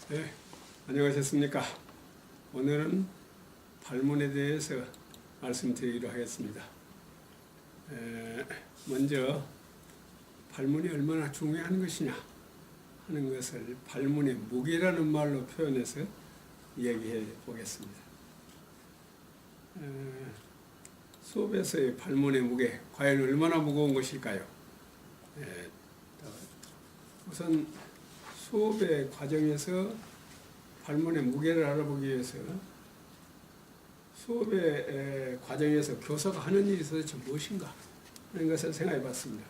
네, 안녕하셨습니까? 오늘은 발문에 대해서 말씀드리기로 하겠습니다. 먼저 발문이 얼마나 중요한 것이냐 하는 것을 발문의 무게라는 말로 표현해서 얘기해 보겠습니다. 수업에서의 발문의 무게, 과연 얼마나 무거운 것일까요? 우선 수업의 과정에서 발문의 무게를 알아보기 위해서 수업의 과정에서 교사가 하는 일이 도대체 무엇인가 하는 것을 생각해 봤습니다.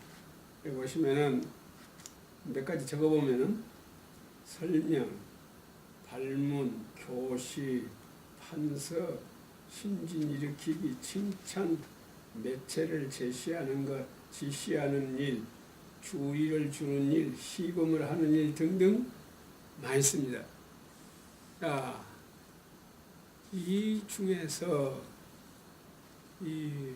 여기 보시면은 몇 가지 적어보면은 설명, 발문, 교시, 판서, 신진 일으키기, 칭찬, 매체를 제시하는 것, 지시하는 일, 주의를 주는 일, 시범을 하는 일 등등 많이 씁니다. 자, 이 중에서 이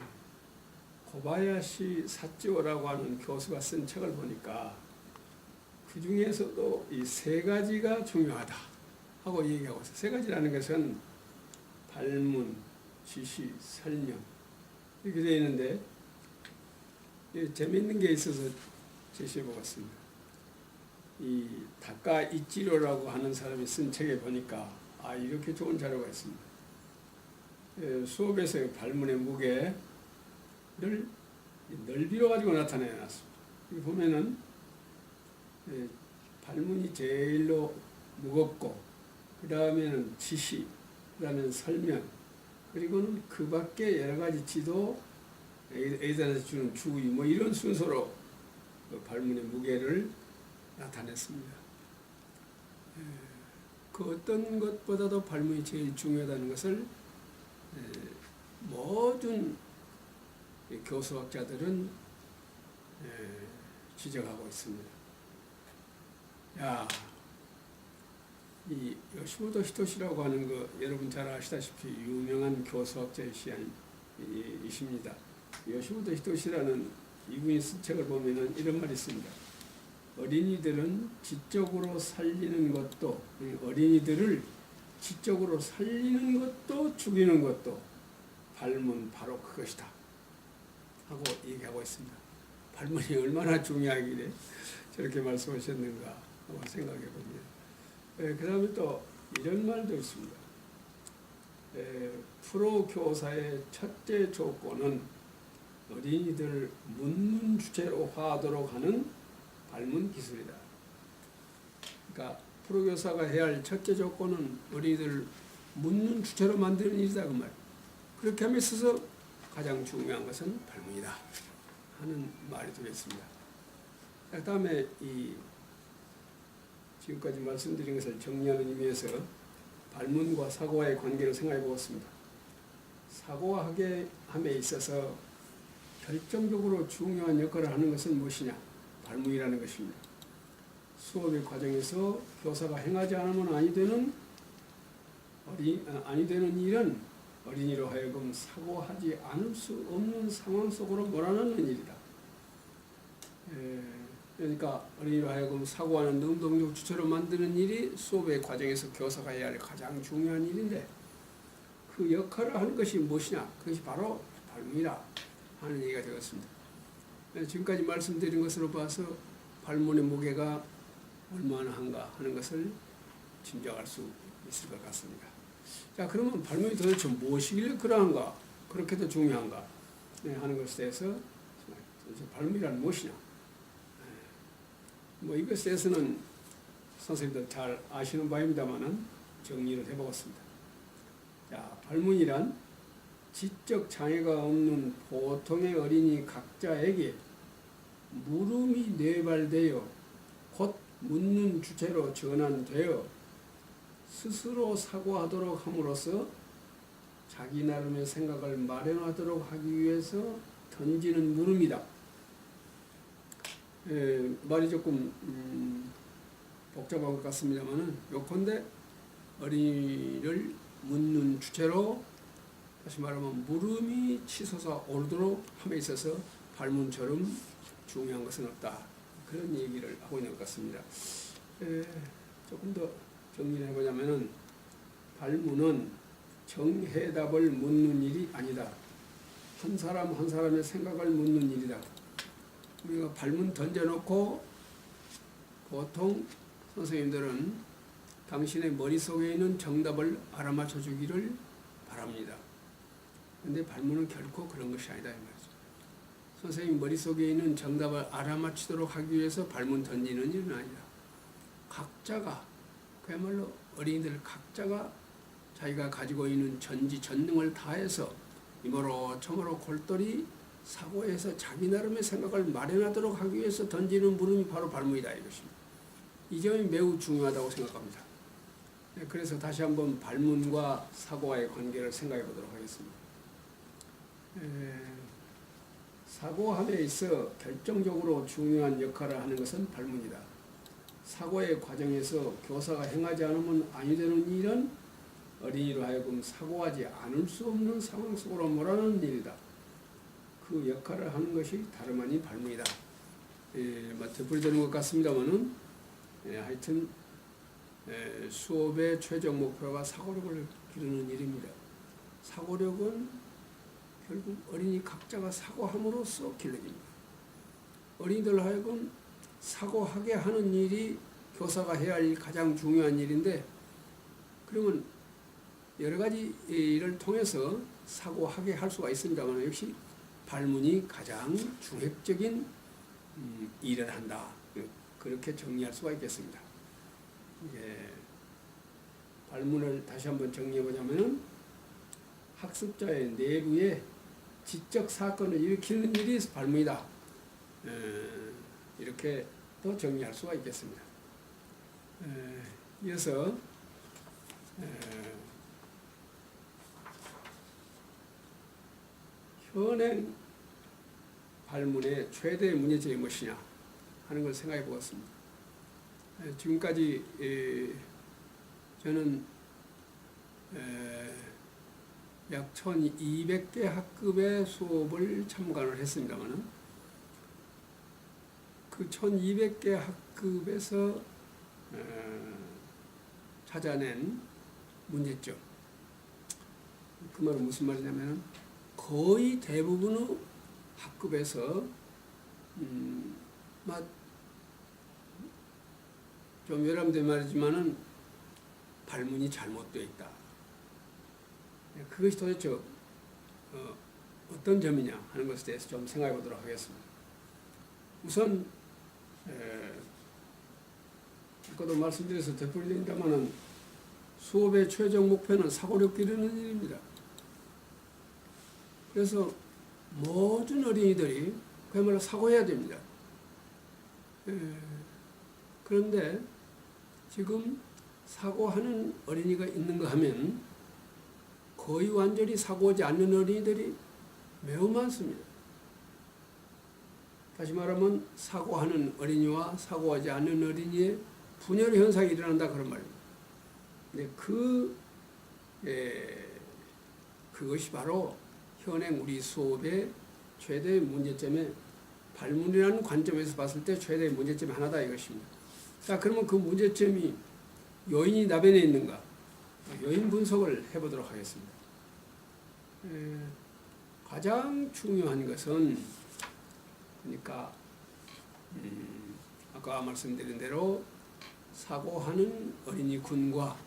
고바야시 사치오라고 하는 교수가 쓴 책을 보니까 그 중에서도 이 세 가지가 중요하다 하고 얘기하고 있어요. 세 가지라는 것은 발문, 지시, 설명 이렇게 되어 있는데 재미있는 게 있어서 제시해 보겠습니다. 이 다카 이치로라고 하는 사람이 쓴 책에 보니까 이렇게 좋은 자료가 있습니다. 수업에서의 발문의 무게를 넓이로 가지고 나타내 놨습니다. 여기 보면은 발문이 제일로 무겁고 그 다음에는 지시, 그 다음에는 설명, 그리고는 그 밖에 여러 가지 지도, 애들한테 주는 주의, 뭐 이런 순서로 그 발문의 무게를 나타냈습니다. 그 어떤 것보다도 발문이 제일 중요하다는 것을 모든 교수학자들은 지적하고 있습니다. 이 요시모토 히토시라고 하는 거 여러분 잘 아시다시피 유명한 교수학자이십니다. 요시모토 히토시라는 이분이 쓴 책을 보면은 이런 말이 있습니다. 어린이들은 지적으로 살리는 것도, 어린이들을 지적으로 살리는 것도 죽이는 것도 발문 바로 그것이다 하고 얘기하고 있습니다. 발문이 얼마나 중요하길래 저렇게 말씀하셨는가 하고 생각해 봅니다. 그 다음에 또 이런 말도 있습니다. 프로 교사의 첫째 조건은 어린이들 묻는 주체로 화하도록 하는 발문 기술이다. 그러니까 프로 교사가 해야 할 첫째 조건은 어린이들 묻는 주체로 만드는 일이다 그 말. 그렇게 함에 있어서 가장 중요한 것은 발문이다 하는 말이 되겠습니다. 그 다음에 지금까지 말씀드린 것을 정리하는 의미에서 발문과 사고와의 관계를 생각해 보겠습니다. 사고함에 있어서 결정적으로 중요한 역할을 하는 것은 무엇이냐? 발문이라는 것입니다. 수업의 과정에서 교사가 행하지 않으면 아니 되는 일은 어린이로 하여금 사고하지 않을 수 없는 상황 속으로 몰아넣는 일이다. 그러니까 어린이로 하여금 사고하는 능동적 주체로 만드는 일이 수업의 과정에서 교사가 해야 할 가장 중요한 일인데 그 역할을 하는 것이 무엇이냐? 그것이 바로 발문이라 하는 얘기가 되었습니다. 지금까지 말씀드린 것으로 봐서 발문의 무게가 얼마나 한가 하는 것을 짐작할 수 있을 것 같습니다. 자, 그러면 발문이 도대체 무엇이길래 그러한가? 그렇게도 중요한가? 하는 것에 대해서 발문이란 무엇이냐? 뭐 이것에 대해서는 선생님들 잘 아시는 바입니다만은 정리를 해보겠습니다. 자, 발문이란 지적 장애가 없는 보통의 어린이 각자에게 물음이 뇌발되어 곧 묻는 주체로 전환되어 스스로 사고하도록 함으로써 자기 나름의 생각을 마련하도록 하기 위해서 던지는 물음이다. 말이 조금 복잡한 것 같습니다만은 요컨대 어린이를 묻는 주체로 다시 말하면 물음이 치솟아 오르도록 함에 있어서 발문처럼 중요한 것은 없다. 그런 얘기를 하고 있는 것 같습니다. 조금 더 정리를 해보자면은 발문은 정해답을 묻는 일이 아니다. 한 사람 한 사람의 생각을 묻는 일이다. 우리가 발문 던져놓고 보통 선생님들은 당신의 머릿속에 있는 정답을 알아맞혀 주기를 바랍니다. 그런데 발문은 결코 그런 것이 아니다 이 말이죠. 선생님 머릿속에 있는 정답을 알아맞히도록 하기 위해서 발문 던지는 일은 아니다. 각자가, 그야말로 어린이들 각자가 자기가 가지고 있는 전지전능을 다해서 이모로 저모로 골똘히 사고해서 자기 나름의 생각을 마련하도록 하기 위해서 던지는 물음이 바로 발문이다 이것입니다. 이 점이 매우 중요하다고 생각합니다. 그래서 다시 한번 발문과 사고와의 관계를 생각해 보도록 하겠습니다. 사고함에 있어 결정적으로 중요한 역할을 하는 것은 발문이다. 사고의 과정에서 교사가 행하지 않으면 아니 되는 일은 어린이로 하여금 사고하지 않을 수 없는 상황 속으로 몰아넣는 일이다. 그 역할을 하는 것이 다름 아닌 발문이다. 되풀이되는 것 같습니다만은 하여튼 수업의 최종 목표가 사고력을 기르는 일입니다. 사고력은 결국 어린이 각자가 사고함으로써 길러집니다. 어린이들 하여금 사고하게 하는 일이 교사가 해야 할 가장 중요한 일인데, 그러면 여러 가지 일을 통해서 사고하게 할 수가 있습니다만 역시 발문이 가장 중핵적인 일을 한다. 그렇게 정리할 수가 있겠습니다. 발문을 다시 한번 정리해보자면 학습자의 내부에 지적 사건을 일으키는 일이 발문이다. 이렇게 또 정리할 수가 있겠습니다. 이어서 현행 발문의 최대 문제점이 무엇이냐 하는 걸 생각해 보겠습니다. 지금까지 저는 약 1200개 학급의 수업을 참관을 했습니다만 그 1200개 학급에서 찾아낸 문제점, 그 말은 무슨 말이냐면 거의 대부분의 학급에서 좀 외람된 말이지만은 발문이 잘못되어 있다. 그것이 도대체 어떤 점이냐 하는 것에 대해서 좀 생각해 보도록 하겠습니다. 우선 아까도 말씀드려서 되풀이된다마는 수업의 최종 목표는 사고력 기르는 일입니다. 그래서 모든 어린이들이 그야말로 사고해야 됩니다. 그런데 지금 사고하는 어린이가 있는가 하면 거의 완전히 사고하지 않는 어린이들이 매우 많습니다. 다시 말하면 사고하는 어린이와 사고하지 않는 어린이의 분열 현상이 일어난다 그런 말입니다. 근데 그것이 바로 현행 우리 수업의 최대의 문제점에 발문이라는 관점에서 봤을 때 최대의 문제점이 하나다 이것입니다. 자, 그러면 그 문제점이 요인이 나변에 있는가? 요인 분석을 해보도록 하겠습니다. 가장 중요한 것은 그러니까 아까 말씀드린 대로 사고하는 어린이군과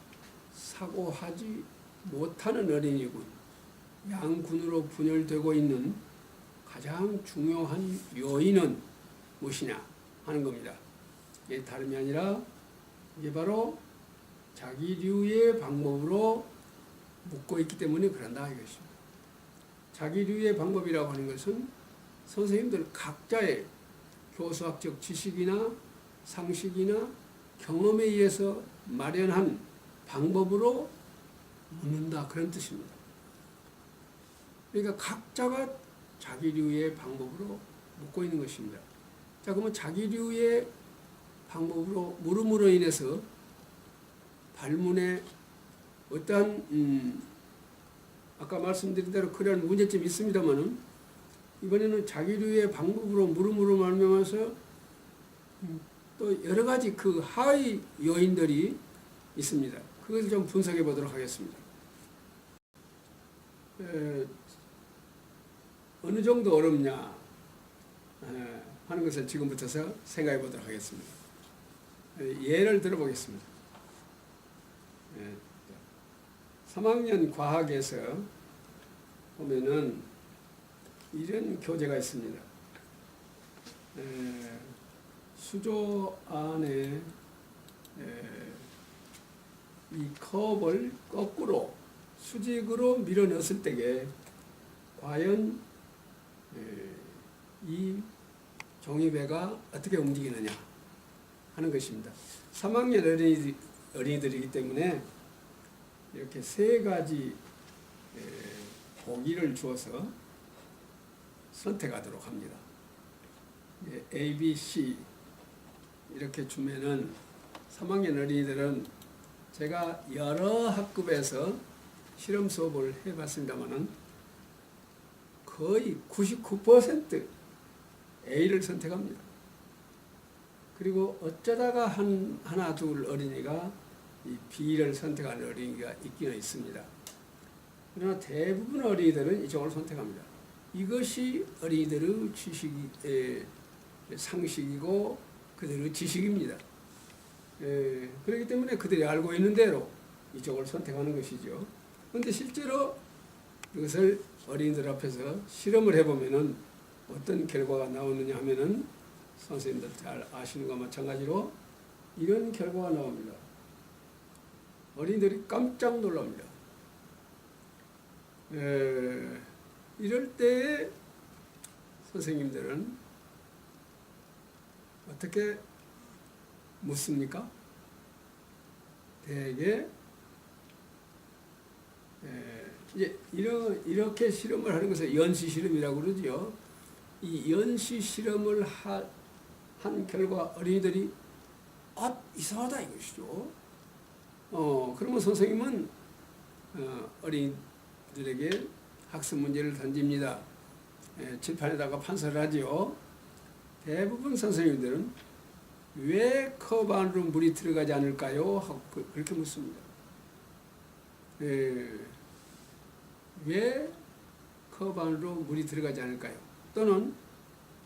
사고하지 못하는 어린이군, 양군으로 분열되고 있는 가장 중요한 요인은 무엇이냐 하는 겁니다. 이게 다름이 아니라 이게 바로 자기류의 방법으로 묻고 있기 때문에 그런다 이것입니다. 자기류의 방법이라고 하는 것은 선생님들 각자의 교수학적 지식이나 상식이나 경험에 의해서 마련한 방법으로 묻는다 그런 뜻입니다. 그러니까 각자가 자기류의 방법으로 묻고 있는 것입니다. 자, 그러면 자기류의 방법으로 물음으로 인해서 발문에 어떠한 아까 말씀드린 대로 그러한 문제점이 있습니다만은 이번에는 자기류의 방법으로 물음으로 말미암아서 또 여러 가지 그 하위 요인들이 있습니다. 그것을 좀 분석해 보도록 하겠습니다. 어느 정도 어렵냐 하는 것을 지금부터 생각해 보도록 하겠습니다. 예를 들어보겠습니다. 3학년 과학에서 보면은 이런 교재가 있습니다. 수조 안에 이 컵을 거꾸로 수직으로 밀어 넣었을 때에 과연 이 종이배가 어떻게 움직이느냐 하는 것입니다. 3학년 어린이들이기 때문에 이렇게 세 가지 보기를 주어서 선택하도록 합니다. A, B, C 이렇게 주면은 3학년 어린이들은 제가 여러 학급에서 실험 수업을 해봤습니다만은 거의 99% A를 선택합니다. 그리고 어쩌다가 하나 둘 어린이가 이 B를 선택하는 어린이가 있기는 있습니다. 그러나 대부분 어린이들은 이쪽을 선택합니다. 이것이 어린이들의 상식이고 그들의 지식입니다. 그렇기 때문에 그들이 알고 있는 대로 이쪽을 선택하는 것이죠. 그런데 실제로 이것을 어린이들 앞에서 실험을 해보면은 어떤 결과가 나오느냐 하면은 선생님들 잘 아시는 것과 마찬가지로 이런 결과가 나옵니다. 어린이들이 깜짝 놀랍니다. 이럴 때 선생님들은 어떻게 묻습니까? 대개 이제 이렇게 실험을 하는 것을 연시 실험이라고 그러죠. 이 연시 실험을 한 결과 어린이들이 이상하다 이것이죠. 그러면 선생님은 어린이들에게 학습 문제를 던집니다. 칠판에다가 판서를 하죠. 대부분 선생님들은 왜 컵 안으로 물이 들어가지 않을까요? 하고 그렇게 묻습니다. 왜 컵 안으로 물이 들어가지 않을까요? 또는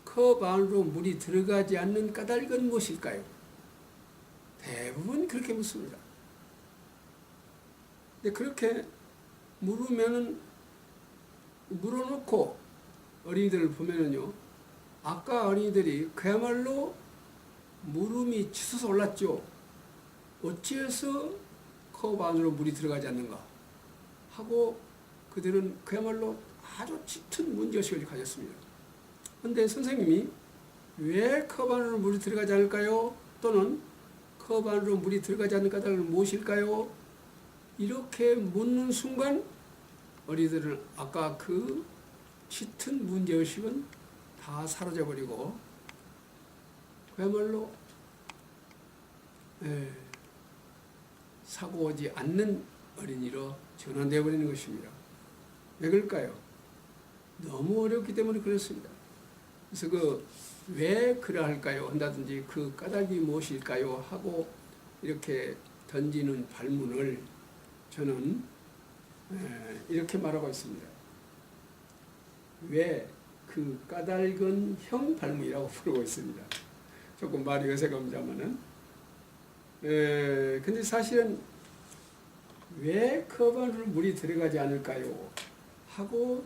컵 안으로 물이 들어가지 않는 까닭은 무엇일까요? 대부분 그렇게 묻습니다. 근데 그렇게 물어놓고 어린이들을 보면은요, 아까 어린이들이 그야말로 물음이 치솟아 올랐죠. 어찌해서 컵 안으로 물이 들어가지 않는가 하고 그들은 그야말로 아주 짙은 문제의식을 가졌습니다. 그런데 선생님이 왜 컵 안으로 물이 들어가지 않을까요? 또는 컵 안으로 물이 들어가지 않는 까닭은 무엇일까요? 이렇게 묻는 순간 어린이들은 아까 그 짙은 문제의식은 다 사라져버리고 그야말로 사고 오지 않는 어린이로 전환되어 버리는 것입니다. 왜 그럴까요? 너무 어렵기 때문에 그렇습니다. 그래서 왜 그러할까요? 한다든지 그 까닭이 무엇일까요? 하고 이렇게 던지는 발문을 저는 이렇게 말하고 있습니다. 왜 그 까닭은 형 발문이라고 부르고 있습니다. 조금 말이 어색합니다만은. 근데 사실은 왜 컵 안으로 물이 들어가지 않을까요? 하고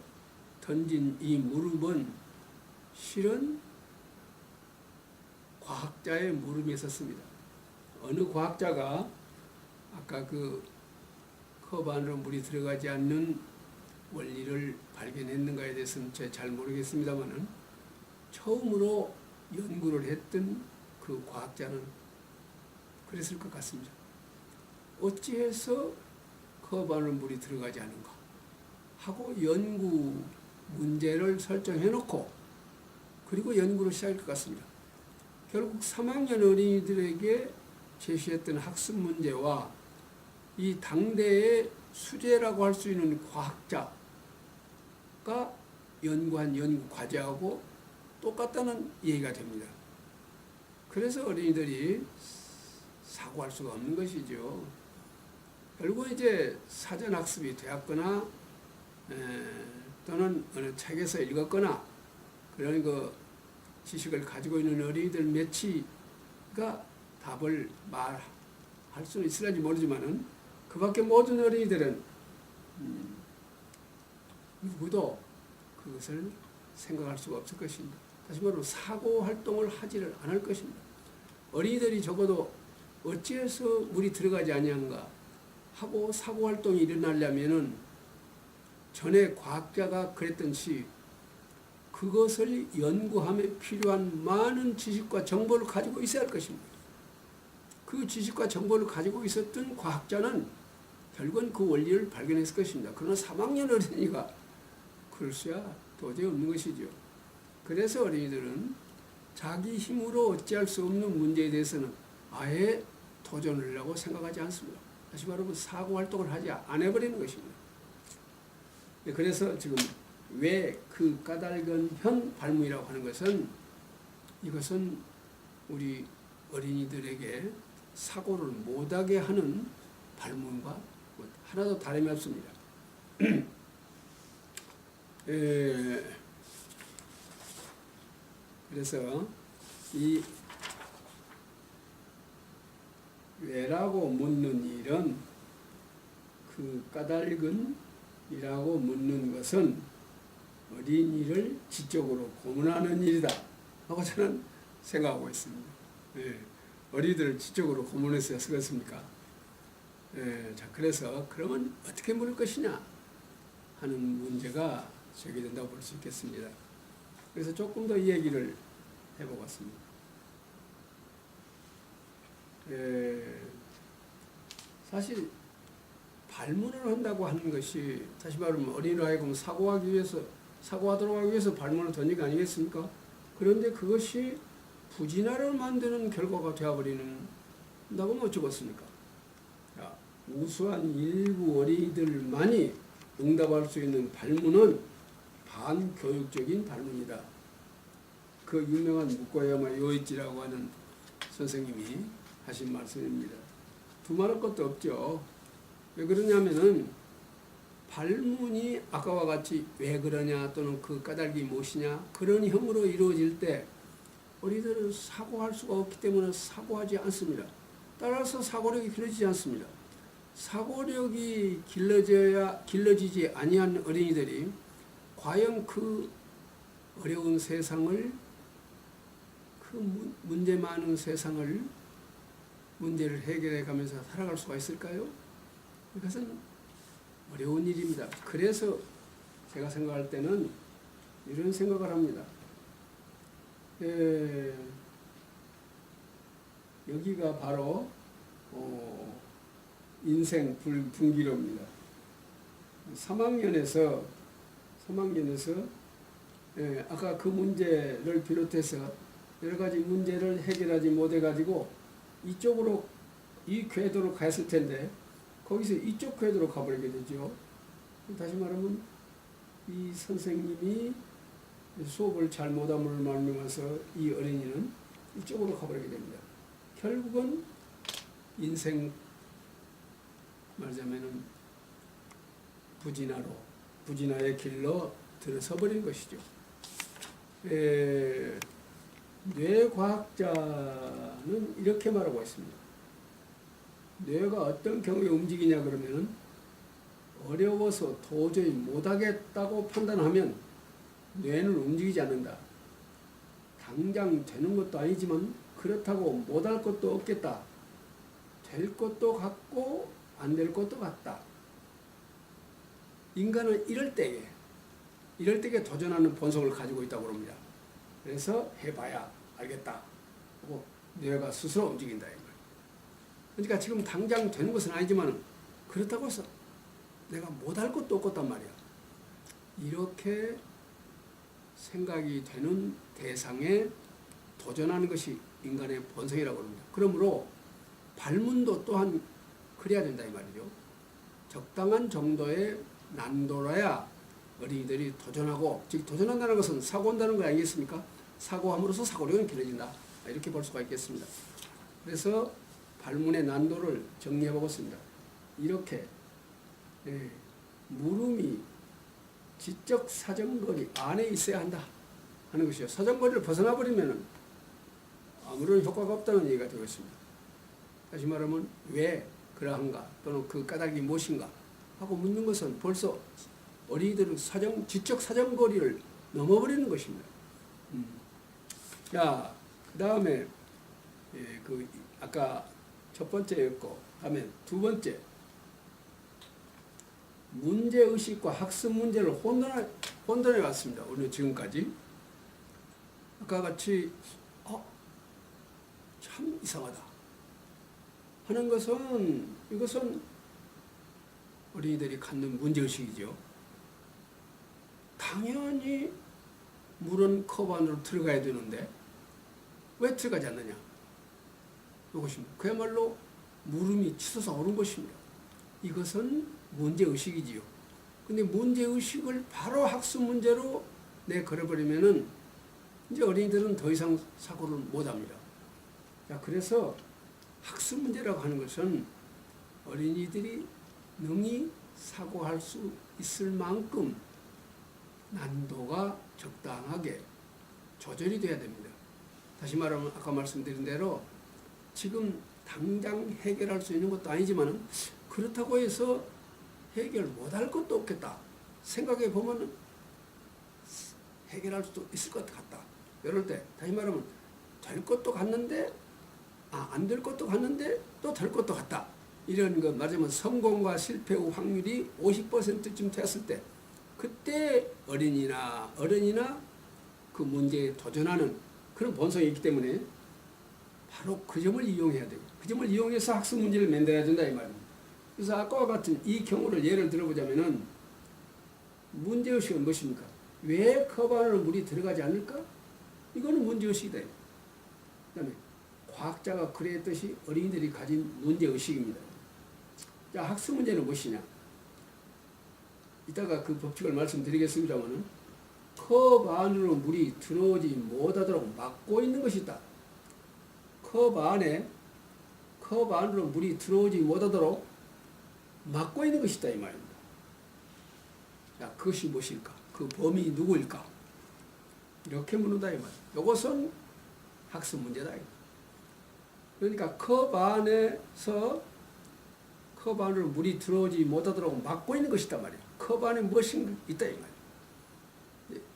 던진 이 물음은 실은 과학자의 물음이 있었습니다. 어느 과학자가 아까 그 컵 안으로 물이 들어가지 않는 원리를 발견했는가에 대해서는 제가 잘 모르겠습니다만은 처음으로 연구를 했던 그 과학자는 그랬을 것 같습니다. 어찌해서 컵 안으로 물이 들어가지 않은가 하고 연구 문제를 설정해 놓고 그리고 연구를 시작할 것 같습니다. 결국 3학년 어린이들에게 제시했던 학습 문제와 이 당대의 수재라고 할 수 있는 과학자가 연구한 연구 과제하고 똑같다는 얘기가 됩니다. 그래서 어린이들이 사고할 수가 없는 것이죠. 결국 이제 사전 학습이 되었거나 또는 어느 책에서 읽었거나 그런 그 지식을 가지고 있는 어린이들 몇이가 답을 말할 수는 있을지 모르지만은 그 밖에 모든 어린이들은 누구도 그것을 생각할 수가 없을 것입니다. 다시 말하면 사고 활동을 하지를 않을 것입니다. 어린이들이 적어도 어찌해서 물이 들어가지 아니한가 하고 사고 활동이 일어나려면은 전에 과학자가 그랬던시 그것을 연구함에 필요한 많은 지식과 정보를 가지고 있어야 할 것입니다. 그 지식과 정보를 가지고 있었던 과학자는 결국은 그 원리를 발견했을 것입니다. 그러나 3학년 어린이가 그럴 수야 도저히 없는 것이죠. 그래서 어린이들은 자기 힘으로 어찌할 수 없는 문제에 대해서는 아예 도전을 하려고 생각하지 않습니다. 다시 말하면 사고 활동을 하지 안 해버리는 것입니다. 그래서 지금 왜 그 까닭은 현 발문이라고 하는 것은 이것은 우리 어린이들에게 사고를 못하게 하는 발문과 하나도 다름이 없습니다. 그래서 이 왜라고 묻는 일은 그 까닭은 이라고 묻는 것은 어린이를 지적으로 고문하는 일이다 하고 저는 생각하고 있습니다. 어린이들을 지적으로 고문해서 쓰겠습니까? 자, 그래서 그러면 어떻게 물을 것이냐 하는 문제가 제기된다고 볼 수 있겠습니다. 그래서 조금 더 이 얘기를 해보겠습니다. 사실 발문을 한다고 하는 것이 다시 말하면 어린이로 하여금 사고하도록 하기 위해서 발문을 던진 게 아니겠습니까? 그런데 그것이 부진화를 만드는 결과가 되어버리는다고 하면 어쩌겠습니까? 우수한 일부 어린이들만이 응답할 수 있는 발문은 반교육적인 발문이다. 그 유명한 무코야마 요이치라고 하는 선생님이 하신 말씀입니다. 두말할 것도 없죠. 왜 그러냐면은 발문이 아까와 같이 왜 그러냐 또는 그 까닭이 무엇이냐 그런 형으로 이루어질 때 어린이들은 사고할 수가 없기 때문에 사고하지 않습니다. 따라서 사고력이 길러지지 않습니다. 사고력이 길러지지 아니한 어린이들이 과연 그 어려운 세상을 그 문제 많은 세상을 문제를 해결해 가면서 살아갈 수가 있을까요? 이것은 어려운 일입니다. 그래서 제가 생각할 때는 이런 생각을 합니다. 여기가 바로 인생 분기로입니다. 3학년에서 아까 그 문제를 비롯해서 여러 가지 문제를 해결하지 못해가지고 이쪽으로 이 궤도로 갔을 텐데 거기서 이쪽 궤도로 가버리게 되죠. 다시 말하면 이 선생님이 수업을 잘못함을 말미암아서 이 어린이는 이쪽으로 가버리게 됩니다. 결국은 인생 말하자면은 부진화의 길로 들어서 버린 것이죠. 뇌과학자는 이렇게 말하고 있습니다. 뇌가 어떤 경우에 움직이냐 그러면은 어려워서 도저히 못하겠다고 판단하면 뇌는 움직이지 않는다. 당장 되는 것도 아니지만 그렇다고 못할 것도 없겠다. 될 것도 같고 안 될 것도 같다. 인간은 이럴 때에 도전하는 본성을 가지고 있다고 합니다. 그래서 해봐야 알겠다 하고 뇌가 스스로 움직인다. 그러니까 지금 당장 되는 것은 아니지만 그렇다고 해서 내가 못할 것도 없단 말이야. 이렇게 생각이 되는 대상에 도전하는 것이 인간의 본성이라고 합니다. 그러므로 발문도 또한 그래야 된다 이 말이죠. 적당한 정도의 난도라야 어린이들이 도전하고, 즉 도전한다는 것은 사고한다는 거 아니겠습니까? 사고함으로써 사고력은 길어진다. 이렇게 볼 수가 있겠습니다. 그래서 발문의 난도를 정리해 보겠습니다. 이렇게 물음이 지적 사정거리 안에 있어야 한다 하는 것이요. 사정거리를 벗어나 버리면은 아무런 효과가 없다는 얘기가 되겠습니다. 다시 말하면 왜 그러한가 또는 그 까닭이 무엇인가 하고 묻는 것은 벌써 어린이들은 지적 사정거리를 넘어버리는 것입니다. 자, 그 다음에 아까 첫 번째였고, 다음에 두 번째, 문제의식과 학습 문제를 혼돈해 왔습니다. 오늘 지금까지. 아까 같이 참 이상하다 하는 것은, 이것은 어린이들이 갖는 문제의식이죠. 당연히 물은 컵 안으로 들어가야 되는데 왜 들어가지 않느냐, 이것이 그야말로 물음이 치솟아 오른 것입니다. 이것은 문제의식이지요. 근데 문제의식을 바로 학습 문제로 내걸어버리면은 이제 어린이들은 더 이상 사고를 못합니다. 자, 그래서 학습 문제라고 하는 것은 어린이들이 능히 사고할 수 있을 만큼 난도가 적당하게 조절이 돼야 됩니다. 다시 말하면 아까 말씀드린 대로 지금 당장 해결할 수 있는 것도 아니지만 그렇다고 해서 해결 못할 것도 없겠다 생각해 보면 해결할 수도 있을 것 같다. 이럴 때 다시 말하면 될 것도 같는데 안 될 것도 같는데 또 될 것도 같다. 이런 것 말하자면 성공과 실패의 확률이 50%쯤 됐을 때 그때 어린이나 그 문제에 도전하는 그런 본성이 있기 때문에 바로 그 점을 이용해야 돼요. 그 점을 이용해서 학습 문제를 만들어야 된다 이 말입니다. 그래서 아까와 같은 이 경우를 예를 들어보자면은 문제의식은 무엇입니까? 왜 컵 안으로 물이 들어가지 않을까? 이거는 문제의식이다. 그 다음에 과학자가 그랬듯이 어린이들이 가진 문제의식입니다. 자, 학습 문제는 무엇이냐? 이따가 그 법칙을 말씀드리겠습니다만은 컵 안으로 물이 들어오지 못하도록 막고 있는 것이 있다. 컵 안으로 물이 들어오지 못하도록 막고 있는 것이 있다 이 말입니다. 자, 그것이 무엇일까? 그 범인이 누구일까? 이렇게 묻는다 이 말입니다. 이것은 학습 문제다. 그러니까 컵 안으로 물이 들어오지 못하도록 막고 있는 것이다 말이에요. 컵 안에 무엇이 있다 이 말이에요.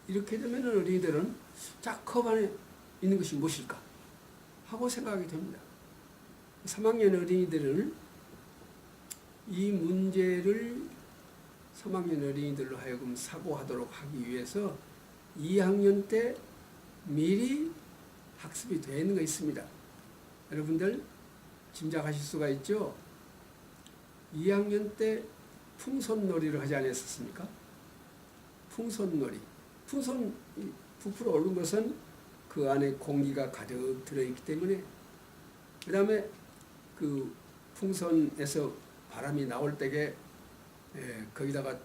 이렇게 되면 어린이들은 자, 컵 안에 있는 것이 무엇일까? 하고 생각하게 됩니다. 3학년 어린이들은 이 문제를 3학년 어린이들로 하여금 사고하도록 하기 위해서 2학년 때 미리 학습이 되어 있는 거 있습니다. 여러분들 짐작하실 수가 있죠? 2학년 때 풍선놀이를 하지 않았습니까? 풍선놀이. 풍선 부풀어 오른 것은 그 안에 공기가 가득 들어있기 때문에, 그 다음에 그 풍선에서 바람이 나올 때에 거기다가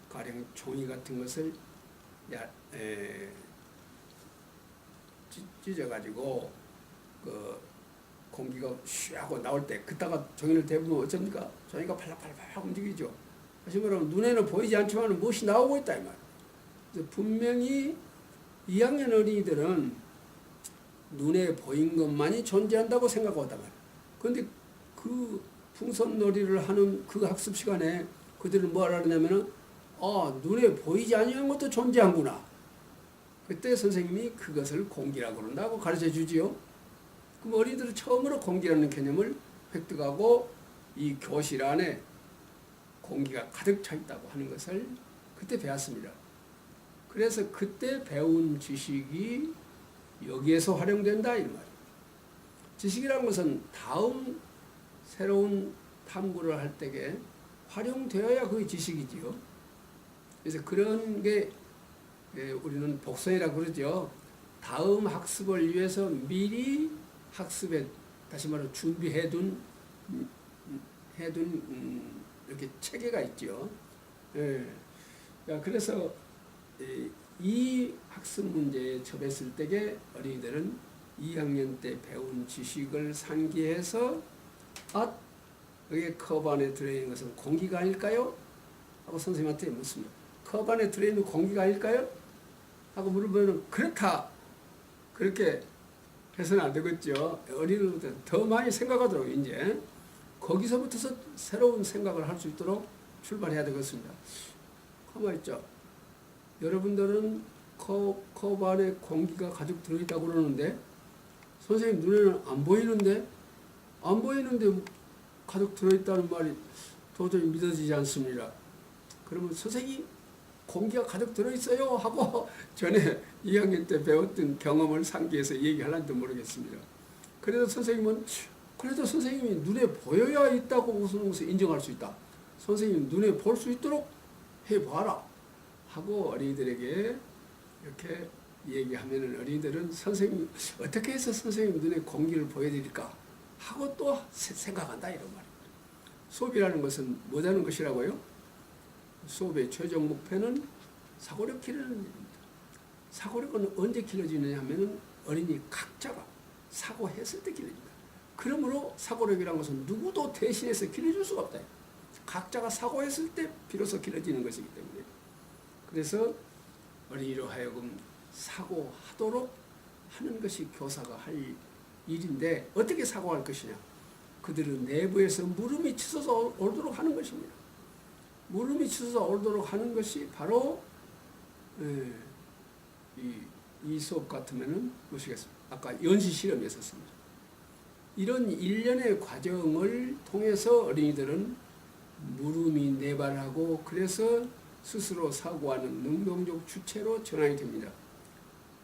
가령 종이 같은 것을 찢어가지고 그 공기가 쉬하고 나올 때 그따가 종이를 대보면 어쩝니까? 종이가 팔락팔락 움직이죠. 다시 말하면 눈에는 보이지 않지만 무엇이 나오고 있다 이 말. 분명히 2학년 어린이들은 눈에 보인 것만이 존재한다고 생각하단 말이에요. 그런데 그 풍선놀이를 하는 그 학습 시간에 그들은 뭘 하느냐면은 눈에 보이지 않는 것도 존재하구나. 그때 선생님이 그것을 공기라고 그런다고 가르쳐 주지요. 그럼 어린이들은 처음으로 공기라는 개념을 획득하고 이 교실 안에 공기가 가득 차 있다고 하는 것을 그때 배웠습니다. 그래서 그때 배운 지식이 여기에서 활용된다 이 말이에요. 지식이라는 것은 다음 새로운 탐구를 할 때에 활용되어야 그게 지식이지요. 그래서 그런 게 우리는 복선이라고 그러죠. 다음 학습을 위해서 미리 학습에 다시 말하면 준비해둔 이렇게 체계가 있죠. 그래서 이 학습 문제에 접했을 때에 어린이들은 2학년 때 배운 지식을 상기해서 그게 컵 안에 들어있는 것은 공기가 아닐까요? 하고 선생님한테 묻습니다. 컵 안에 들어있는 공기가 아닐까요? 하고 물으면 그렇다. 그렇게 해서는 안 되겠죠. 어린이들부터 더 많이 생각하도록 이제 거기서부터 새로운 생각을 할 수 있도록 출발해야 되겠습니다. 가만히 있죠. 여러분들은 컵 안에 공기가 가득 들어있다고 그러는데 선생님 눈에는 안 보이는데 가득 들어있다는 말이 도저히 믿어지지 않습니다. 그러면 선생님 공기가 가득 들어있어요 하고 전에 2학년 때 배웠던 경험을 상기해서 얘기하려는지 모르겠습니다. 그래도 선생님이 눈에 보여야 있다고 무슨 것을 인정할 수 있다. 선생님 눈에 볼 수 있도록 해봐라 하고 어린이들에게 이렇게 얘기하면 어린이들은 선생님 어떻게 해서 선생님 눈에 공기를 보여드릴까 하고 또 생각한다 이런 말입니다. 수업이라는 것은 뭐라는 것이라고요? 수업의 최종 목표는 사고력 기르는 일입니다. 사고력은 언제 길러지느냐 하면 어린이 각자가 사고했을 때 길러집니다. 그러므로 사고력이라는 것은 누구도 대신해서 길러줄 수가 없다. 각자가 사고했을 때 비로소 길러지는 것이기 때문에 그래서 어린이로 하여금 사고하도록 하는 것이 교사가 할 일인데 어떻게 사고할 것이냐? 그들은 내부에서 물음이 치솟아 오르도록 하는 것입니다. 물음이 치솟아 오르도록 하는 것이 바로 이 수업 같으면은 무엇이겠습니까? 아까 연시 실험이 있었습니다. 이런 일련의 과정을 통해서 어린이들은 물음이 내발하고 그래서 스스로 사고하는 능동적 주체로 전환이 됩니다.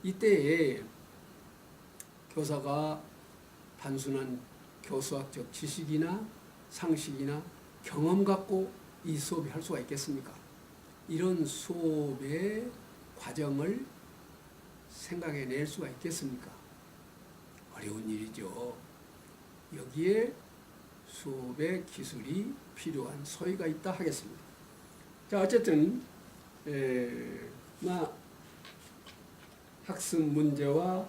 이때에 교사가 단순한 교수학적 지식이나 상식이나 경험 갖고 이 수업이 할 수가 있겠습니까? 이런 수업의 과정을 생각해낼 수가 있겠습니까? 어려운 일이죠. 여기에 수업의 기술이 필요한 소위가 있다 하겠습니다. 자, 어쨌든 학습 문제와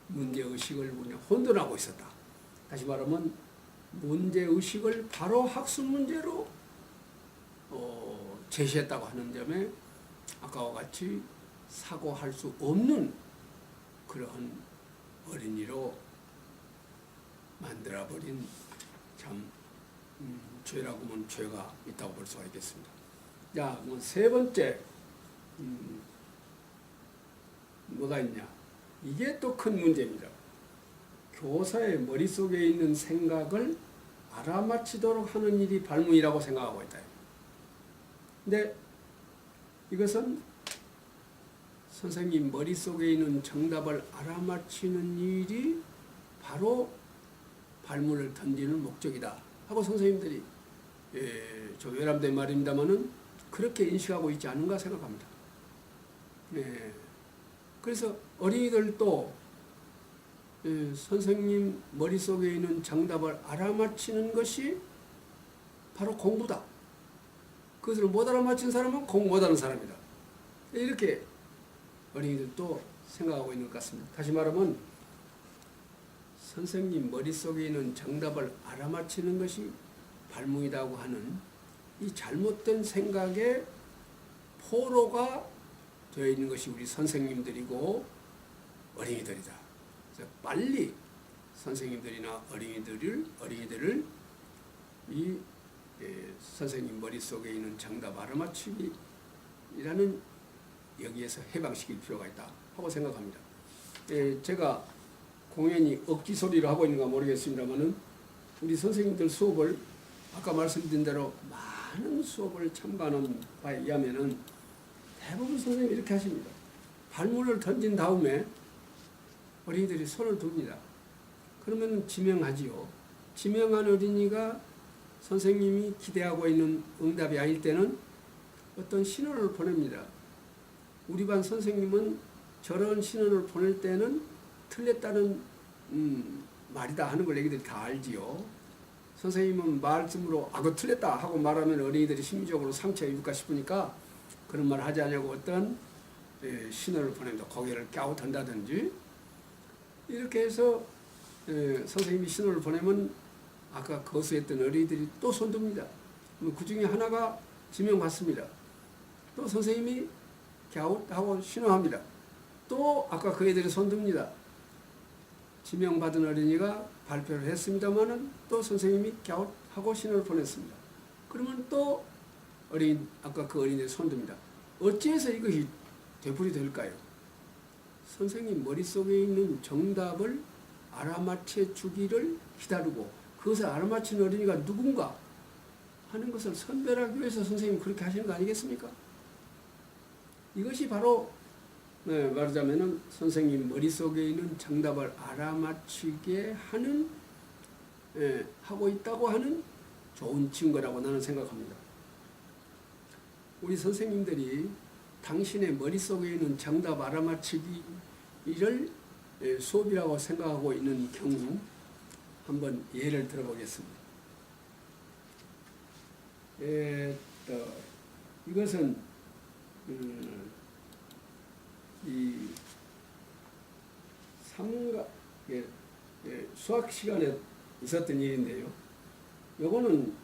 문제의식을 혼돈하고 있었다. 다시 말하면 문제의식을 바로 학습 문제로 제시했다고 하는 점에 아까와 같이 사고할 수 없는 그러한 어린이로 만들어버린 참 죄라고 하면 죄가 있다고 볼 수가 있겠습니다. 자, 세 번째 뭐가 있냐? 이게 또 큰 문제입니다. 교사의 머릿속에 있는 생각을 알아맞히도록 하는 일이 발문이라고 생각하고 있다. 근데 이것은 선생님 머릿속에 있는 정답을 알아맞히는 일이 바로 발문을 던지는 목적이다 하고 선생님들이 저 외람된 말입니다만은 그렇게 인식하고 있지 않은가 생각합니다. 그래서 어린이들도 선생님 머릿속에 있는 정답을 알아맞히는 것이 바로 공부다. 그것을 못 알아맞힌 사람은 공부 못하는 사람이다. 이렇게 어린이들도 생각하고 있는 것 같습니다. 다시 말하면 선생님 머릿속에 있는 정답을 알아맞히는 것이 발문이라고 하는 이 잘못된 생각의 포로가 되어 있는 것이 우리 선생님들이고 어린이들이다. 그래서 빨리 선생님들이나 어린이들을 이 선생님 머릿속에 있는 정답 알아맞히기라는 여기에서 해방시킬 필요가 있다 하고 생각합니다. 제가 공연히 억지 소리로 하고 있는가 모르겠습니다만은 우리 선생님들 수업을 아까 말씀드린 대로 많은 수업을 참가하는 바에 의하면은 대부분 선생님이 이렇게 하십니다. 발문을 던진 다음에 어린이들이 손을 듭니다. 그러면 지명하지요. 지명한 어린이가 선생님이 기대하고 있는 응답이 아닐 때는 어떤 신호를 보냅니다. 우리 반 선생님은 저런 신호를 보낼 때는 틀렸다는 말이다 하는 걸 애기들이 다 알지요. 선생님은 말씀으로 그거 틀렸다 하고 말하면 어린이들이 심리적으로 상처가 입을까 싶으니까 그런 말 하지 않냐고 어떤 신호를 보냅니다. 고개를 갸웃한다든지 이렇게 해서 선생님이 신호를 보내면 아까 거수했던 어린이들이 또 손듭니다. 그 중에 하나가 지명받습니다. 또 선생님이 갸웃하고 신호합니다. 또 아까 그 애들이 손듭니다. 지명받은 어린이가 발표를 했습니다마는 또 선생님이 갸웃하고 신호를 보냈습니다. 그러면 또 아까 그 어린이들이 손듭니다. 어찌해서 이것이 되풀이 될까요? 선생님 머릿속에 있는 정답을 알아맞혀 주기를 기다리고 그것을 알아맞힌 어린이가 누군가 하는 것을 선별하기 위해서 선생님이 그렇게 하시는 거 아니겠습니까? 이것이 바로 말하자면 선생님 머릿속에 있는 정답을 알아맞히게 하는 하고 있다고 하는 좋은 증거라고 나는 생각합니다. 우리 선생님들이 당신의 머릿속에 있는 정답 알아맞히기를 수업이라고 생각하고 있는 경우 한번 예를 들어보겠습니다. 이것은 이 수학 시간에 있었던 일인데요. 요거는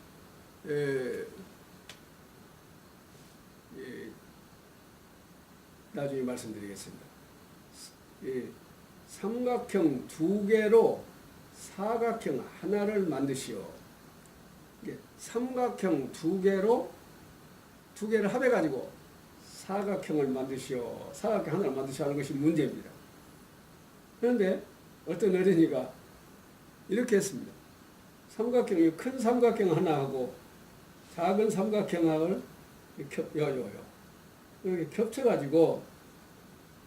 나중에 말씀드리겠습니다. 삼각형 두 개로 사각형 하나를 만드시오. 삼각형 두 개를 합해가지고 사각형을 만드시오. 사각형 하나를 만드시오 하는 것이 문제입니다. 그런데 어떤 어린이가 이렇게 했습니다. 큰 삼각형 하나하고 작은 삼각형을 이렇게 겹쳐가지고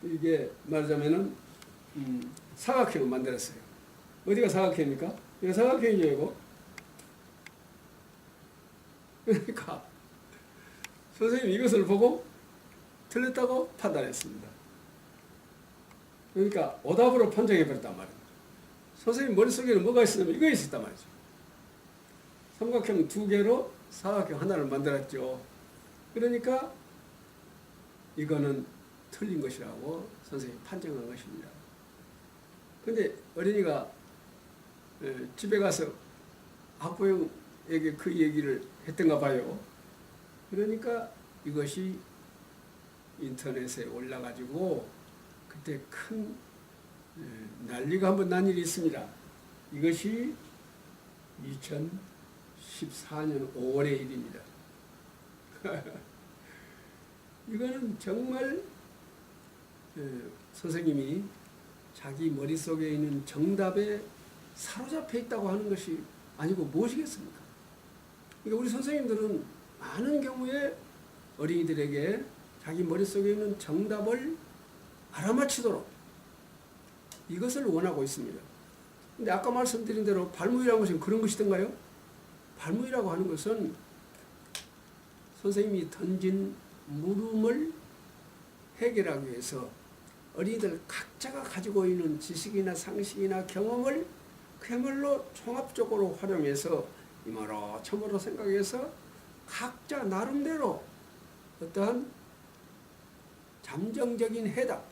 이게 말하자면은 사각형을 만들었어요. 어디가 사각형입니까? 이거 사각형이죠, 이거. 그러니까 선생님이 이것을 보고 틀렸다고 판단했습니다. 그러니까 오답으로 판정해버렸단 말입니다. 선생님 머릿속에는 뭐가 있었냐면 이거 있었단 말이죠. 삼각형 두 개로 사각형 하나를 만들었죠. 그러니까 이거는 틀린 것이라고 선생님이 판정한 것입니다. 근데 어린이가 집에 가서 학부형에게 그 얘기를 했던가 봐요. 그러니까 이것이 인터넷에 올라가지고 그때 큰 난리가 한번 난 일이 있습니다. 이것이 2014년 5월의 일입니다. 이거는 정말 선생님이 자기 머릿속에 있는 정답에 사로잡혀 있다고 하는 것이 아니고 무엇이겠습니까? 그러니까 우리 선생님들은 많은 경우에 어린이들에게 자기 머릿속에 있는 정답을 알아맞히도록 이것을 원하고 있습니다. 근데 아까 말씀드린 대로 발문이라는 것은 그런 것이던가요? 발문이라고 하는 것은 선생님이 던진 물음을 해결하기 위해서 어린이들 각자가 가지고 있는 지식이나 상식이나 경험을 그야말로 종합적으로 활용해서 이모로 저모로 생각해서 각자 나름대로 어떠한 잠정적인 해답,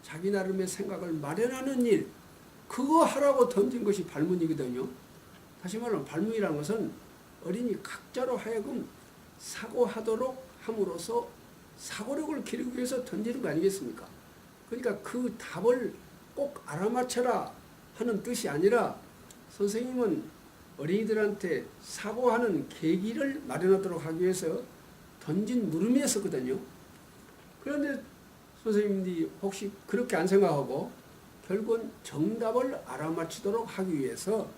자기 나름의 생각을 마련하는 일, 그거 하라고 던진 것이 발문이거든요. 다시 말하면 발문이라는 것은 어린이 각자로 하여금 사고하도록 함으로써 사고력을 기르기 위해서 던지는 거 아니겠습니까? 그러니까 그 답을 꼭 알아맞혀라 하는 뜻이 아니라 선생님은 어린이들한테 사고하는 계기를 마련하도록 하기 위해서 던진 물음이었었거든요. 그런데 선생님들이 혹시 그렇게 안 생각하고 결국은 정답을 알아맞히도록 하기 위해서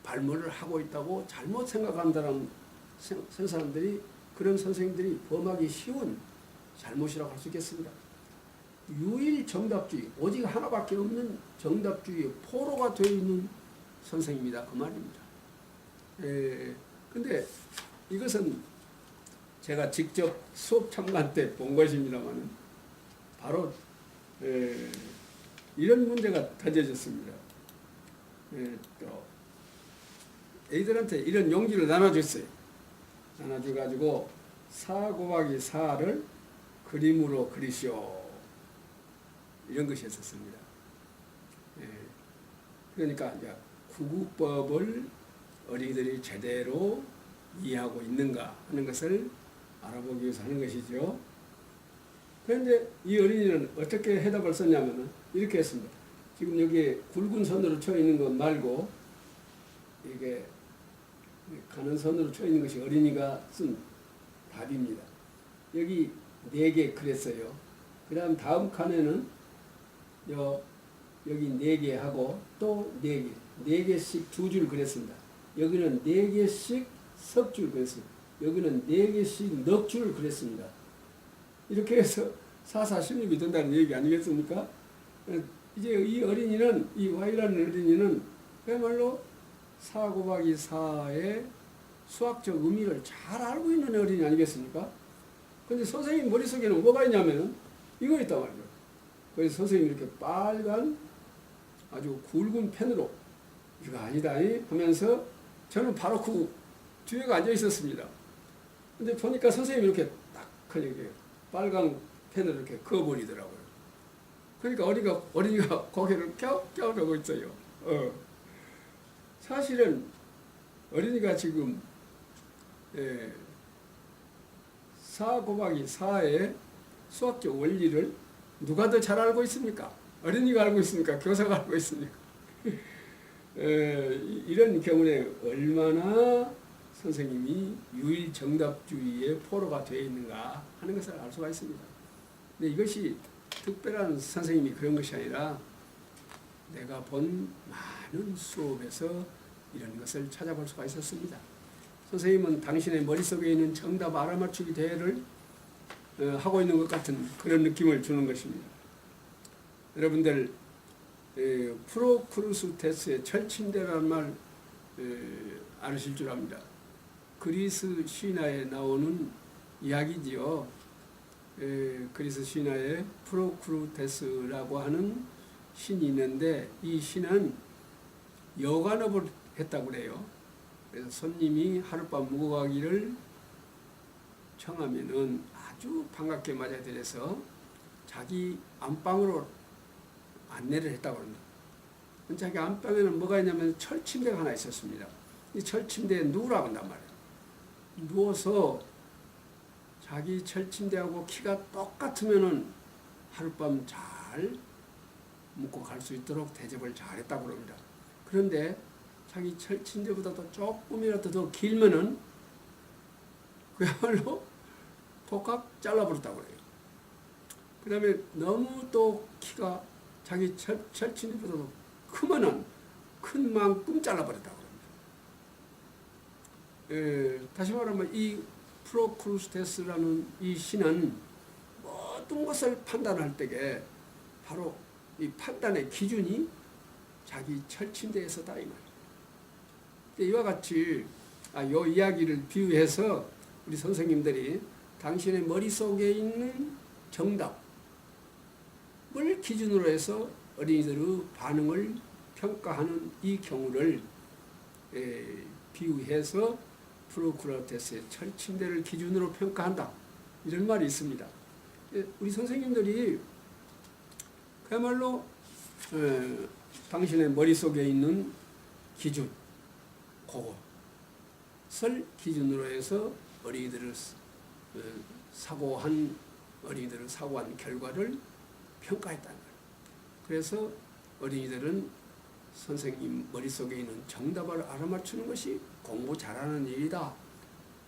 발문을 하고 있다고 잘못 생각한다는 사람들이, 그런 선생님들이 범하기 쉬운 잘못이라고 할 수 있겠습니다. 유일 정답주의, 오직 하나밖에 없는 정답주의의 포로가 되어 있는 선생님이다, 그 말입니다. 근데 이것은 제가 직접 수업 참관 때 본 것입니다만 바로 이런 문제가 던져졌습니다. 또 애들한테 이런 용지를 나눠줬어요. 나눠줘가지고 4 곱하기 4를 그림으로 그리시오, 이런 것이 있었습니다. 그러니까 이제 구구법을 어린이들이 제대로 이해하고 있는가 하는 것을 알아보기 위해서 하는 것이죠. 그런데 이 어린이는 어떻게 해답을 썼냐면은 이렇게 했습니다. 지금 여기에 굵은 선으로 쳐 있는 것 말고 이게 가는 선으로 쳐 있는 것이 어린이가 쓴 답입니다. 여기 4개 그랬어요. 그 다음 칸에는 여기 4개 하고 또 4개, 4개씩 2줄 그랬습니다. 여기는 4개씩 석줄 그랬습니다. 여기는 4개씩 넉줄 그랬습니다. 이렇게 해서 사사십립이 된다는 얘기 아니겠습니까? 이제 이 어린이는, 이 Y라는 어린이는 그야말로 4 곱하기 4의 수학적 의미를 잘 알고 있는 어린이 아니겠습니까? 근데 선생님 머릿속에는 뭐가 있냐면 이거 있단 말이에요. 그래서 선생님이 이렇게 빨간 아주 굵은 펜으로 이거 아니다 하면서 저는 바로 그 뒤에가 앉아 있었습니다. 근데 보니까 선생님이 이렇게 딱 이렇게 빨간 펜을 이렇게 그어버리더라고요. 그러니까 어린이가 고개를 껴우고 있어요. 사실은 어린이가 지금 4 곱하기 4의 수학적 원리를 누가 더 잘 알고 있습니까? 어린이가 알고 있습니까? 교사가 알고 있습니까? 이런 경우에 얼마나 선생님이 유일정답주의의 포로가 되어 있는가 하는 것을 알 수가 있습니다. 근데 이것이 특별한 선생님이 그런 것이 아니라 내가 본 많은 수업에서 이런 것을 찾아볼 수가 있었습니다. 선생님은 당신의 머릿속에 있는 정답 알아맞추기 대회를 하고 있는 것 같은 그런 느낌을 주는 것입니다. 여러분들 프로크루스테스의 철침대라는 말 아실 줄 압니다. 그리스 신화에 나오는 이야기지요. 그리스 신화에 프로크루테스라고 하는 신이 있는데 이 신은 여관업을 했다고 그래요. 그래서 손님이 하룻밤 묵어 가기를 청하면은 아주 반갑게 맞아들여서 자기 안방으로 안내를 했다고 합니다. 자기 안방에는 뭐가 있냐면 철침대가 하나 있었습니다. 이 철침대에 누우라고 한단 말이에요. 누워서 자기 철침대하고 키가 똑같으면은 하룻밤 잘 묵고 갈 수 있도록 대접을 잘 했다고 합니다. 그런데 자기 철침대보다도 조금이라도 더 길면은 그야말로 독학 잘라버렸다고 그래요. 그 다음에 너무 또 키가 자기 철침대보다도 크면은 큰 만큼 잘라버렸다고 합니다. 다시 말하면 이 프로크루스테스라는 이 신은 모든 것을 판단할 때에 바로 이 판단의 기준이 자기 철침대에서다 이 말이에요. 이와 같이 요 이야기를 비유해서 우리 선생님들이 당신의 머릿속에 있는 정답을 기준으로 해서 어린이들의 반응을 평가하는 이 경우를 비유해서 프로크루테스의 철침대를 기준으로 평가한다. 이런 말이 있습니다. 우리 선생님들이 그야말로 당신의 머릿속에 있는 기준, 그것을 기준으로 해서 어린이들을 사고한 결과를 평가했다는 거예요. 그래서 어린이들은 선생님 머릿속에 있는 정답을 알아맞추는 것이 공부 잘하는 일이다.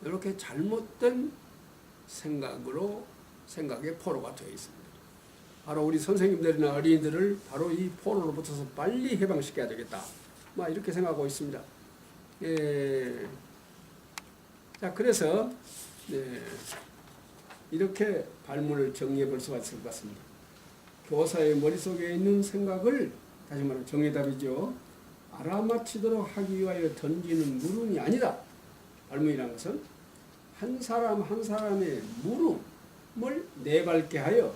이렇게 잘못된 생각의 포로가 되어 있습니다. 바로 우리 선생님들이나 어린이들을 바로 이 포로로부터 빨리 해방시켜야 되겠다. 이렇게 생각하고 있습니다. 자, 그래서 이렇게 발문을 정리해 볼 수가 있을 것 같습니다. 교사의 머릿속에 있는 생각을 다시 말하면 정의답이죠. 알아맞히도록 하기 위하여 던지는 물음이 아니다. 발문이라는 것은 한 사람 한 사람의 물음을 내밟게 하여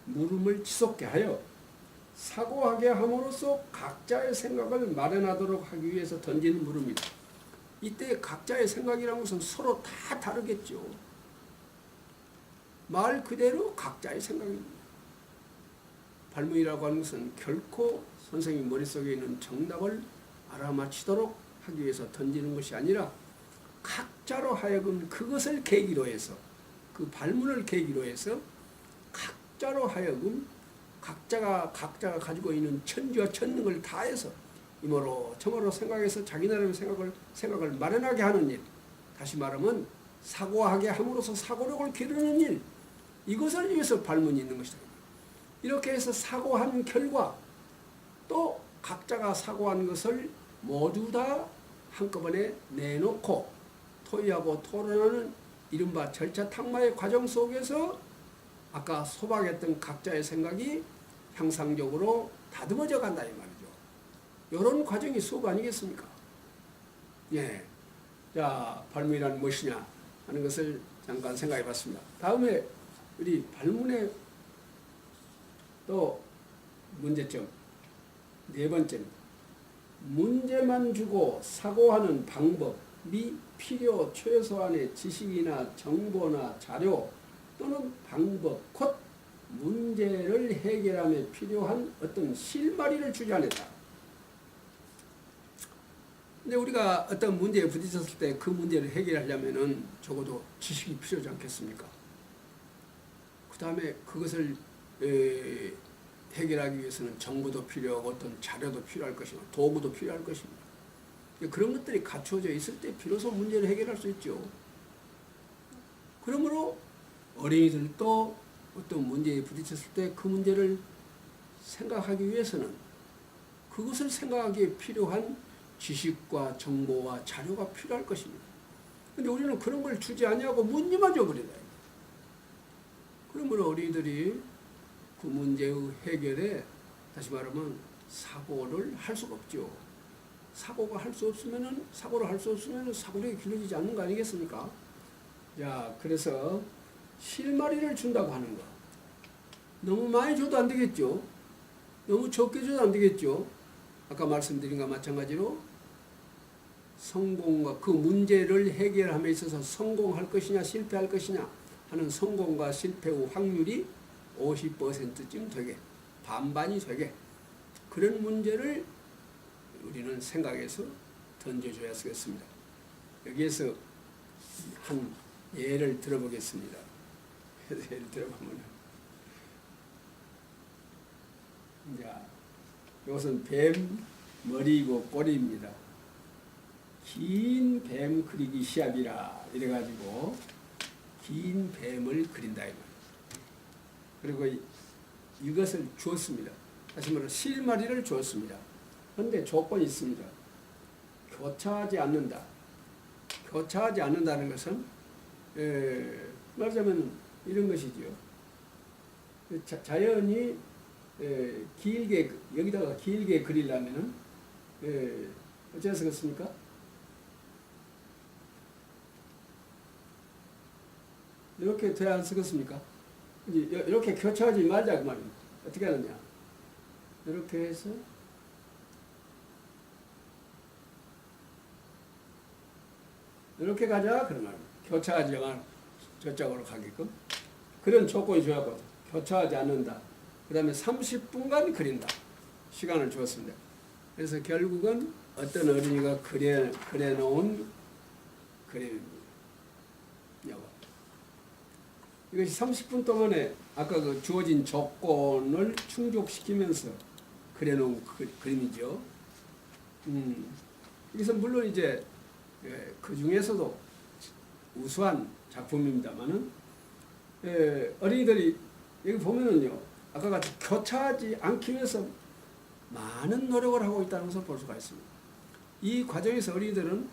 물음을 지속게 하여 사고하게 함으로써 각자의 생각을 마련하도록 하기 위해서 던지는 물음이다. 이때 각자의 생각이라는 것은 서로 다 다르겠죠. 말 그대로 각자의 생각입니다. 발문이라고 하는 것은 결코 선생님 머릿속에 있는 정답을 알아맞히도록 하기 위해서 던지는 것이 아니라 각자로 하여금 그것을 계기로 해서 그 발문을 계기로 해서 각자로 하여금 각자가 가지고 있는 천지와 천능을 다해서 이모로 저모로 생각해서 자기 나름의 생각을 마련하게 하는 일, 다시 말하면 사고하게 함으로써 사고력을 기르는 일, 이것을 위해서 발문이 있는 것이다. 이렇게 해서 사고한 결과 또 각자가 사고한 것을 모두 다 한꺼번에 내놓고 토의하고 토론하는 이른바 절차탁마의 과정 속에서 아까 소박했던 각자의 생각이 향상적으로 다듬어져 간다 이 말이죠. 이런 과정이 수업 아니겠습니까? 예. 자, 발문이란 무엇이냐 하는 것을 잠깐 생각해 봤습니다. 다음에 우리 발문의 또 문제점 네 번째는 문제만 주고 사고하는 방법이 필요 최소한의 지식이나 정보나 자료 또는 방법 곧 문제를 해결함에 필요한 어떤 실마리를 주지 않았다. 근데 우리가 어떤 문제에 부딪혔을 때 그 문제를 해결하려면은 적어도 지식이 필요하지 않겠습니까? 그 다음에 그것을 해결하기 위해서는 정보도 필요하고 어떤 자료도 필요할 것이고 도구도 필요할 것입니다. 그런 것들이 갖춰져 있을 때 비로소 문제를 해결할 수 있죠. 그러므로 어린이들도 어떤 문제에 부딪혔을 때 그 문제를 생각하기 위해서는 그것을 생각하기에 필요한 지식과 정보와 자료가 필요할 것입니다. 그런데 우리는 그런 걸 주지 아니하고 문제만 줘버린다. 그러므로 어린이들이 그 문제의 해결에 다시 말하면 사고를 할 수가 없죠. 사고를 할 수 없으면 사고력이 길러지지 않는 거 아니겠습니까? 자, 그래서 실마리를 준다고 하는 거. 너무 많이 줘도 안 되겠죠. 너무 적게 줘도 안 되겠죠. 아까 말씀드린 것과 마찬가지로 성공과 그 문제를 해결함에 있어서 성공할 것이냐 실패할 것이냐 하는 성공과 실패의 확률이 50%쯤 되게 반반이 되게 그런 문제를 우리는 생각해서 던져줘야 쓰겠습니다. 여기에서 한 예를 들어보겠습니다. 예를 들어보면 자, 이것은 뱀 머리이고 꼬리입니다. 긴 뱀 그리기 시합이라 이래가지고 긴 뱀을 그린다 이 말이에요. 그리고 이것을 주었습니다. 다시 말해 실마리를 주었습니다. 그런데 조건이 있습니다. 교차하지 않는다. 교차하지 않는다는 것은 말하자면 이런 것이지요. 자연이 길게 여기다가 길게 그리려면은 어째서 그렇습니까? 이렇게 돼야 안 쓰겠습니까? 이렇게 교차하지 말자 그 말입니다. 어떻게 하느냐? 이렇게 해서 이렇게 가자 그런 말입니다. 교차하지 않아 저쪽으로 가게끔 그런 조건이 줘야거든. 교차하지 않는다. 그 다음에 30분간 그린다. 시간을 주었습니다. 그래서 결국은 어떤 어린이가 그려놓은 그림입니다. 이것이 30분 동안에 아까 그 주어진 조건을 충족시키면서 그려놓은 그림이죠. 그래서 물론 이제 그 중에서도 우수한 작품입니다만은 어린이들이 여기 보면은요 아까 같이 교차하지 않기 위해서 많은 노력을 하고 있다는 것을 볼 수가 있습니다. 이 과정에서 어린이들은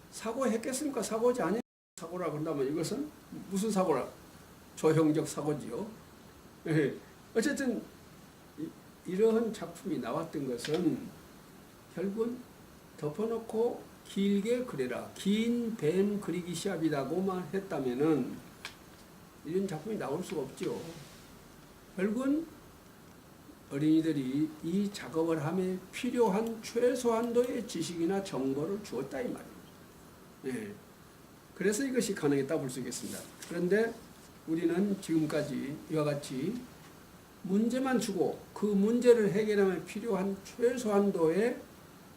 사고했겠습니까? 사고지 아닌 사고라고 한다면 이것은 무슨 사고라? 조형적 사고지요. 어쨌든 이러한 작품이 나왔던 것은 결국은 덮어놓고 길게 그려라. 긴 뱀 그리기 시합이라고만 했다면은 이런 작품이 나올 수가 없죠. 결국은 어린이들이 이 작업을 함에 필요한 최소한도의 지식이나 정보를 주었다 이 말입니다. 예. 그래서 이것이 가능했다 볼 수 있겠습니다. 그런데 우리는 지금까지 이와 같이 문제만 주고 그 문제를 해결하면 필요한 최소한도의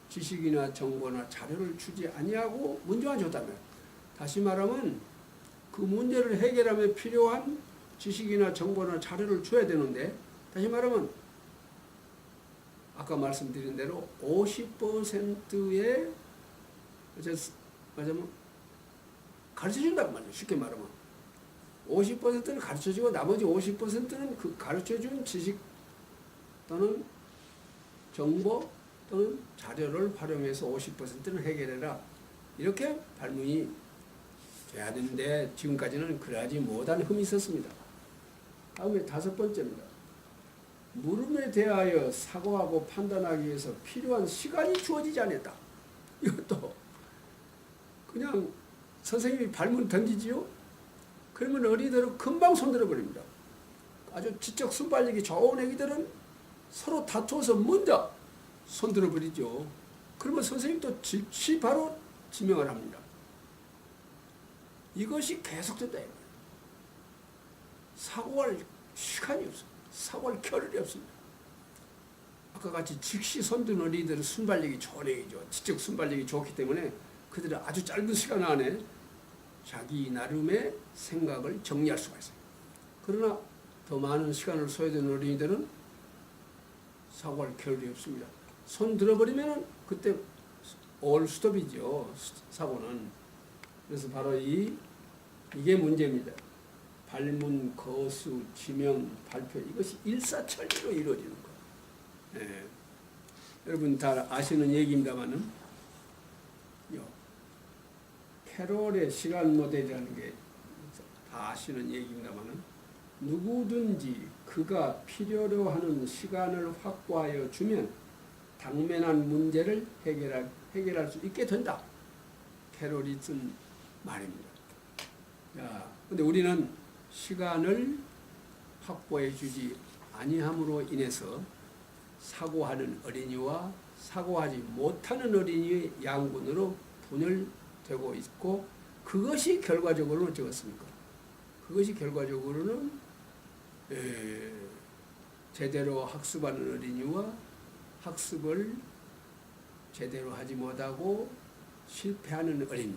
지식이나 정보나 자료를 주지 아니하고 문제만 줬다면, 다시 말하면 그 문제를 해결하면 필요한 지식이나 정보나 자료를 줘야 되는데, 다시 말하면 아까 말씀드린 대로 50%의 말하자면 가르쳐준다고 말이에요. 쉽게 말하면 50%는 가르쳐주고 나머지 50%는 그 가르쳐준 지식 또는 정보 또는 자료를 활용해서 50%는 해결해라, 이렇게 발문이 돼야 되는데 지금까지는 그러하지 못한 흠이 있었습니다. 다음에 5번째입니다. 물음에 대하여 사고하고 판단하기 위해서 필요한 시간이 주어지지 않았다. 이것도 그냥 선생님이 발문 던지지요? 그러면 어린이들은 금방 손들어 버립니다. 아주 지적 순발력이 좋은 애기들은 서로 다투어서 먼저 손들어 버리죠. 그러면 선생님도 즉시 바로 지명을 합니다. 이것이 계속된다. 사고할 시간이 없어요. 사고할 겨를이 없습니다. 아까 같이 즉시 손든 어린이들은 순발력이 좋은 애기죠. 지적 순발력이 좋기 때문에 그들은 아주 짧은 시간 안에 자기 나름의 생각을 정리할 수가 있어요. 그러나 더 많은 시간을 소요되는 어린이들은 사고할 겨를이 없습니다. 손 들어버리면 그때 올 스톱이죠. 사고는. 그래서 바로 이게 문제입니다. 발문, 거수, 지명, 발표, 이것이 일사천리로 이루어지는 것. 예. 여러분 다 아시는 얘기입니다만은 캐롤의 시간 모델이라는 게 다 아시는 얘기입니다만은, 누구든지 그가 필요로 하는 시간을 확보하여 주면 당면한 문제를 해결할 수 있게 된다. 캐롤이 쓴 말입니다. 근데 우리는 시간을 확보해 주지 아니함으로 인해서 사고하는 어린이와 사고하지 못하는 어린이의 양군으로 분열되고 있고, 그것이 결과적으로는 어떻습니까? 그것이 결과적으로는 제대로 학습하는 어린이와 학습을 제대로 하지 못하고 실패하는 어린이,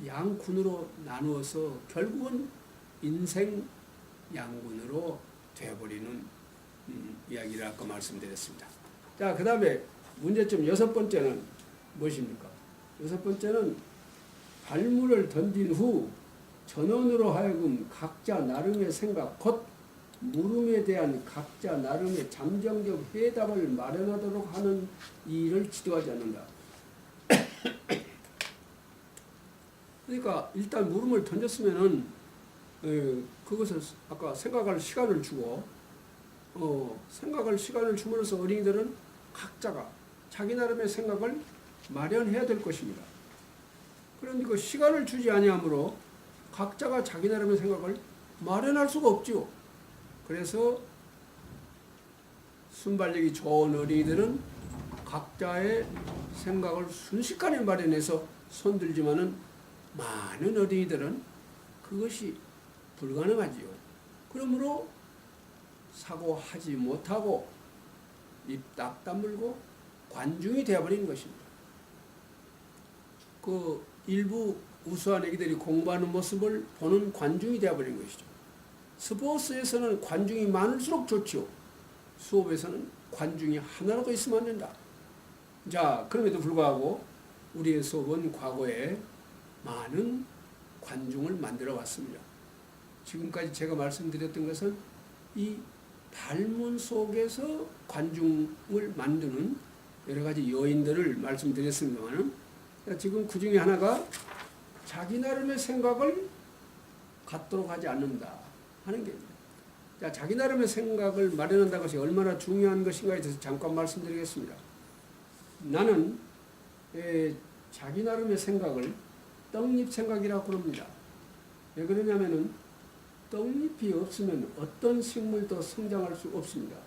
양군으로 나누어서 결국은 인생 양군으로 되어버리는 이야기를 아까 말씀드렸습니다. 자, 그 다음에 문제점 6번째는 무엇입니까? 6번째는 발문을 던진 후 전원으로 하여금 각자 나름의 생각, 곧 물음에 대한 각자 나름의 잠정적 해답을 마련하도록 하는 일을 지도하지 않는다. 그러니까 일단 물음을 던졌으면은 그것을 아까 생각할 시간을 주고, 생각할 시간을 줌으로써 어린이들은 각자가 자기 나름의 생각을 마련해야 될 것입니다. 그런데 그 시간을 주지 아니하므로 각자가 자기 나름의 생각을 마련할 수가 없죠. 그래서 순발력이 좋은 어린이들은 각자의 생각을 순식간에 마련해서 손들지만은 많은 어린이들은 그것이 불가능하지요. 그러므로 사고하지 못하고 입 딱 다물고 관중이 되어버리는 것입니다. 그 일부 우수한 애기들이 공부하는 모습을 보는 관중이 되어버리는 것이죠. 스포츠에서는 관중이 많을수록 좋죠. 수업에서는 관중이 하나라도 있으면 안 된다. 자, 그럼에도 불구하고 우리의 수업은 과거에 많은 관중을 만들어 왔습니다. 지금까지 제가 말씀드렸던 것은 이 발문 속에서 관중을 만드는 여러 가지 요인들을 말씀드렸습니다만, 지금 그 중에 하나가 자기 나름의 생각을 갖도록 하지 않는다 하는 게, 자, 자기 나름의 생각을 마련한다는 것이 얼마나 중요한 것인가에 대해서 잠깐 말씀드리겠습니다. 나는 자기 나름의 생각을 떡잎 생각이라고 그럽니다. 왜 그러냐면은 떡잎이 없으면 어떤 식물도 성장할 수 없습니다.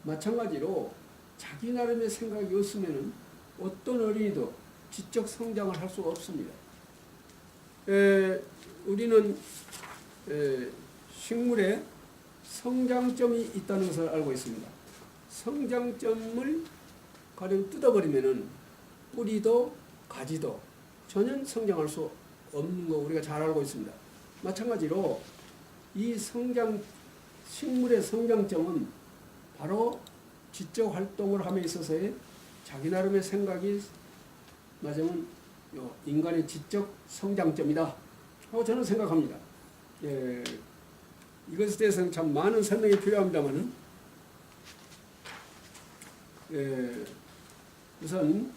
마찬가지로 자기 나름의 생각이 없으면 어떤 어린이도 지적 성장을 할 수가 없습니다. 우리는 식물의 성장점이 있다는 것을 알고 있습니다. 성장점을 가령 뜯어버리면은 뿌리도 가지도 전혀 성장할 수 없는 거 우리가 잘 알고 있습니다. 마찬가지로 이 식물의 성장점은 바로 지적 활동을 함에 있어서의 자기 나름의 생각이 맞으면 인간의 지적 성장점이다 하고 저는 생각합니다. 예, 이것에 대해서는 참 많은 설명이 필요합니다만은 예, 우선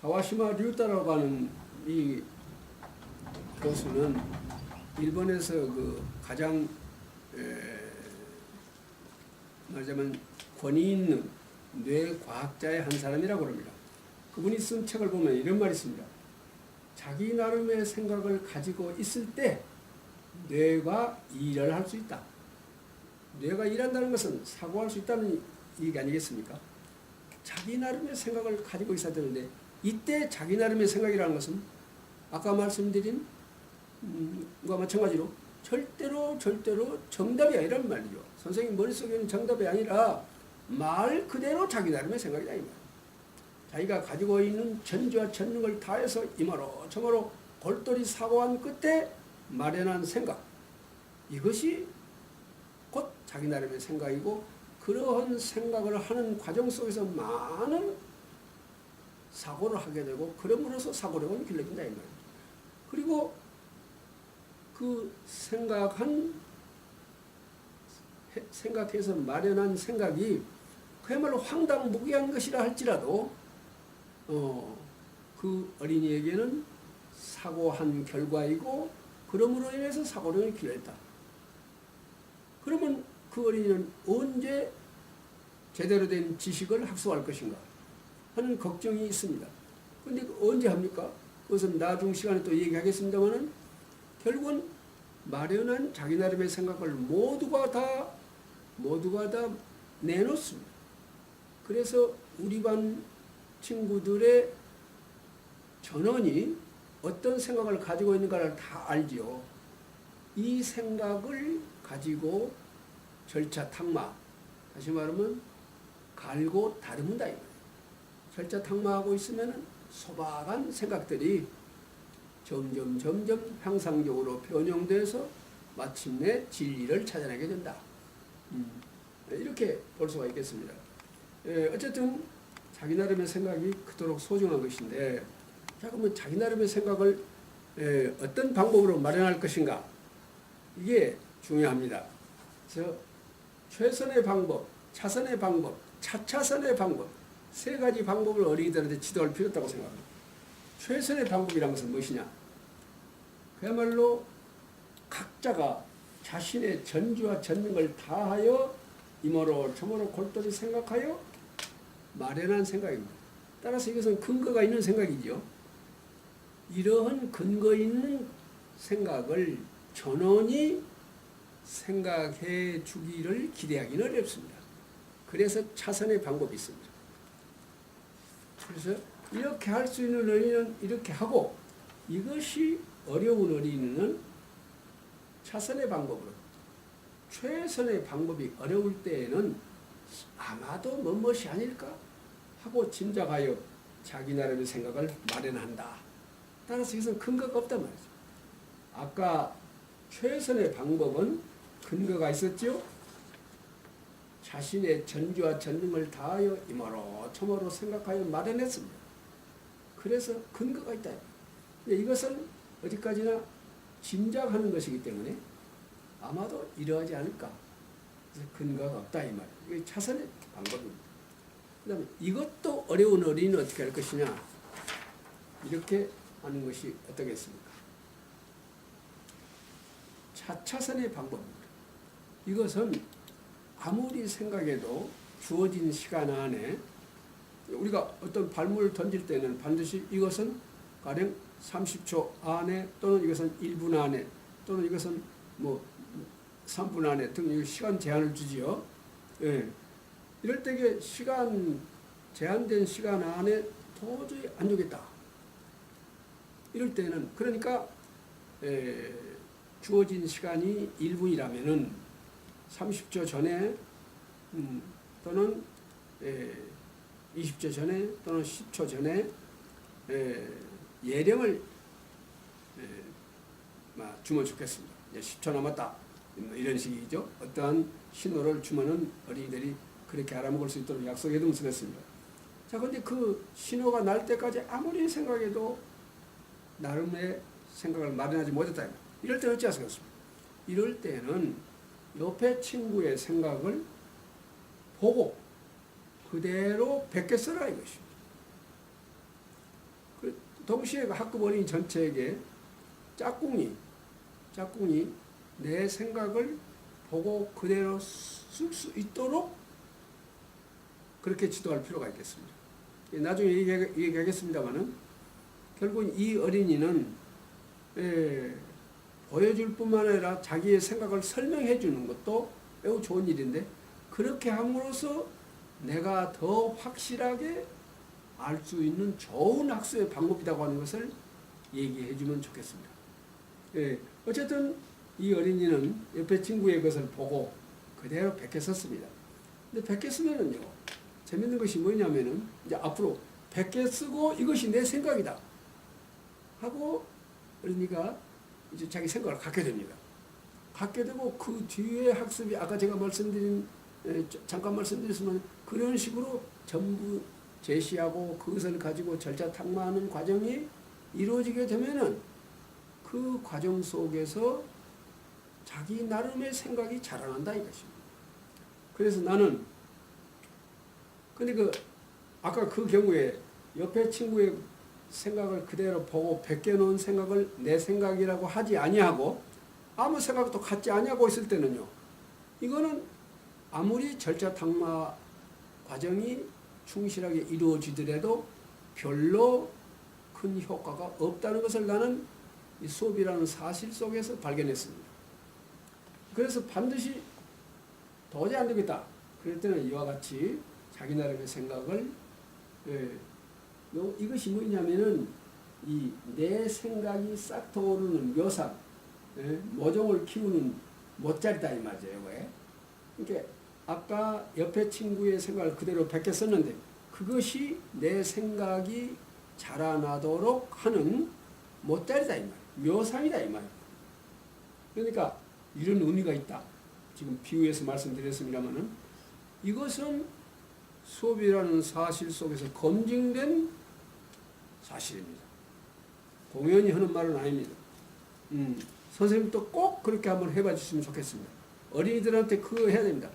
가와시마 류타라고 하는 이 교수는 일본에서 그 가장 말하자면 권위 있는 뇌과학자의 한 사람이라고 합니다. 그분이 쓴 책을 보면 이런 말이 있습니다. 자기 나름의 생각을 가지고 있을 때 뇌가 일을 할 수 있다. 뇌가 일한다는 것은 사고할 수 있다는 얘기 아니겠습니까? 자기 나름의 생각을 가지고 있어야 되는데 이때 자기 나름의 생각이라는 것은 아까 말씀드린 과 마찬가지로 절대로 정답이 아니란 말이죠. 선생님 머릿속에는 정답이 아니라 말 그대로 자기 나름의 생각이다 이 말. 자기가 가지고 있는 전지와 전능을 다해서 이마로 저마로 골똘히 사고한 끝에 마련한 생각, 이것이 곧 자기 나름의 생각이고 그러한 생각을 하는 과정 속에서 많은 사고를 하게 되고 그럼으로써 사고력은 길러진다 이 말이죠. 그리고 그 생각해서 마련한 생각이 그야말로 황당무계한 것이라 할지라도 그 어린이에게는 사고한 결과이고 그러므로 인해서 사고력이 길러졌다. 그러면 그 어린이는 언제 제대로 된 지식을 학습할 것인가 하는 걱정이 있습니다. 그런데 언제 합니까? 그것은 나중 시간에 또 얘기하겠습니다만은 결국은 마련한 자기 나름의 생각을 모두가 다 내놓습니다. 그래서 우리 반 친구들의 전원이 어떤 생각을 가지고 있는가를 다 알지요. 이 생각을 가지고 절차 탁마, 다시 말하면 갈고 다듬는다. 절차 탁마하고 있으면 소박한 생각들이 점점 향상적으로 변형돼서 마침내 진리를 찾아내게 된다. 이렇게 볼 수가 있겠습니다. 어쨌든 자기 나름의 생각이 그토록 소중한 것인데, 자 그러면 자기 나름의 생각을 어떤 방법으로 마련할 것인가, 이게 중요합니다. 그래서 최선의 방법, 차선의 방법, 차차선의 방법, 세 가지 방법을 어린이들한테 지도할 필요가 있다고 생각합니다. 최선의 방법이라는 것은 무엇이냐? 그야말로 각자가 자신의 전지와 전능을 다하여 이모로 저모로 골똘히 생각하여 마련한 생각입니다. 따라서 이것은 근거가 있는 생각이죠. 이러한 근거 있는 생각을 전원이 생각해 주기를 기대하기는 어렵습니다. 그래서 차선의 방법이 있습니다. 그래서 이렇게 할 수 있는 어린이는 이렇게 하고, 이것이 어려운 어린이는 차선의 방법으로, 최선의 방법이 어려울 때에는 아마도 무엇이 아닐까 하고 짐작하여 자기 나름의 생각을 마련한다. 따라서 이것은 근거가 없단 말이죠. 아까 최선의 방법은 근거가 있었죠. 자신의 전지와 전능을 다하여 이모로 저모로 생각하여 마련했습니다. 그래서 근거가 있다. 이것은 어디까지나 짐작하는 것이기 때문에 아마도 이러하지 않을까. 그래서 근거가 없다 이 말이에요. 이게 차선의 방법입니다. 그 다음에 이것도 어려운 어린이는 어떻게 할 것이냐. 이렇게 하는 것이 어떻겠습니까? 차차선의 방법입니다. 이것은 아무리 생각해도 주어진 시간 안에, 우리가 어떤 발물을 던질 때는 반드시 이것은 가령 30초 안에, 또는 이것은 1분 안에, 또는 이것은 뭐 3분 안에 등 시간 제한을 주지요. 예. 이럴 때에 제한된 시간 안에 도저히 안 되겠다. 이럴 때는 그러니까 주어진 시간이 1분이라면은 30초 전에 또는 20초 전에 또는 10초 전에 예령을 주면 좋겠습니다. 이제 10초 남았다. 이런 식이죠. 어떠한 신호를 주면은 어린이들이 그렇게 알아먹을 수 있도록 약속해두면 좋겠습니다. 자, 근데 그 신호가 날 때까지 아무리 생각해도 나름의 생각을 마련하지 못했다. 이럴 때는 어찌 하시겠습니까? 이럴 때는 옆에 친구의 생각을 보고 그대로 베껴 써라 이것입니다. 동시에 학급 어린이 전체에게 짝꿍이 내 생각을 보고 그대로 쓸 수 있도록 그렇게 지도할 필요가 있겠습니다. 나중에 얘기하겠습니다만은 결국 이 어린이는 보여줄 뿐만 아니라 자기의 생각을 설명해 주는 것도 매우 좋은 일인데 그렇게 함으로써 내가 더 확실하게 알 수 있는 좋은 학습의 방법이라고 하는 것을 얘기해 주면 좋겠습니다. 어쨌든 이 어린이는 옆에 친구의 것을 보고 그대로 베껴 썼습니다. 근데 베껴 쓰면은요, 재밌는 것이 뭐냐면은 이제 앞으로 베껴 쓰고 이것이 내 생각이다 하고 어린이가 이제 자기 생각을 갖게 됩니다. 갖게 되고 그 뒤에 학습이 아까 제가 잠깐 말씀드렸지만 그런 식으로 전부 제시하고 그것을 가지고 절차탁마하는 과정이 이루어지게 되면은 그 과정 속에서 자기 나름의 생각이 자라난다 이것입니다. 그래서 나는 근데 아까 그 경우에 옆에 친구의 생각을 그대로 보고 베껴놓은 생각을 내 생각이라고 하지 아니하고 아무 생각도 갖지 아니하고 있을 때는요, 이거는 아무리 절차탁마 과정이 충실하게 이루어지더라도 별로 큰 효과가 없다는 것을 나는 이 수업이라는 사실 속에서 발견했습니다. 그래서 반드시 도저히 안 되겠다. 그럴 때는 이와 같이 자기 나름의 생각을 이것이 뭐냐면은 이 내 생각이 싹 떠오르는 묘상, 모종을 키우는 못자리다 이 말이에요. 왜? 그러니까 아까 옆에 친구의 생각을 그대로 베껴 썼는데 그것이 내 생각이 자라나도록 하는 못자리다 이 말이에요. 묘상이다 이 말이에요. 그러니까 이런 의미가 있다. 지금 비유해서 말씀드렸습니다마는 이것은 수업이라는 사실 속에서 검증된 사실입니다. 공연히 하는 말은 아닙니다. 선생님도 꼭 그렇게 한번 해봐 주시면 좋겠습니다. 어린이들한테 그거 해야 됩니다.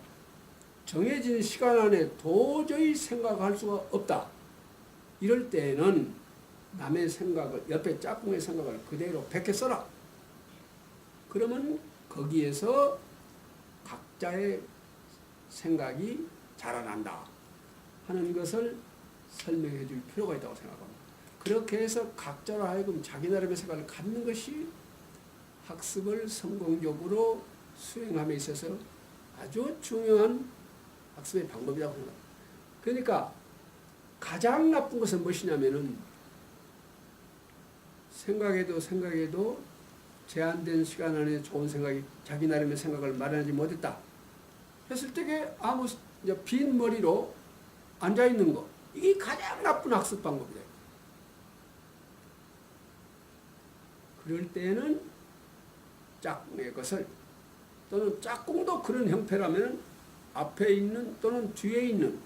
정해진 시간 안에 도저히 생각할 수가 없다. 이럴 때는 남의 생각을, 옆에 짝꿍의 생각을 그대로 베껴 써라. 그러면 거기에서 각자의 생각이 자라난다 하는 것을 설명해 줄 필요가 있다고 생각합니다. 그렇게 해서 각자로 하여금 자기 나름의 생각을 갖는 것이 학습을 성공적으로 수행함에 있어서 아주 중요한 학습의 방법이라고 생각합니다. 그러니까 가장 나쁜 것은 무엇이냐면은 생각해도 제한된 시간 안에 좋은 생각이 자기 나름의 생각을 마련하지 못했다 했을 때에 아무 빈 머리로 앉아있는 거, 이게 가장 나쁜 학습 방법이다. 그럴 때는 짝꿍의 것을 또는 짝꿍도 그런 형태라면 앞에 있는 또는 뒤에 있는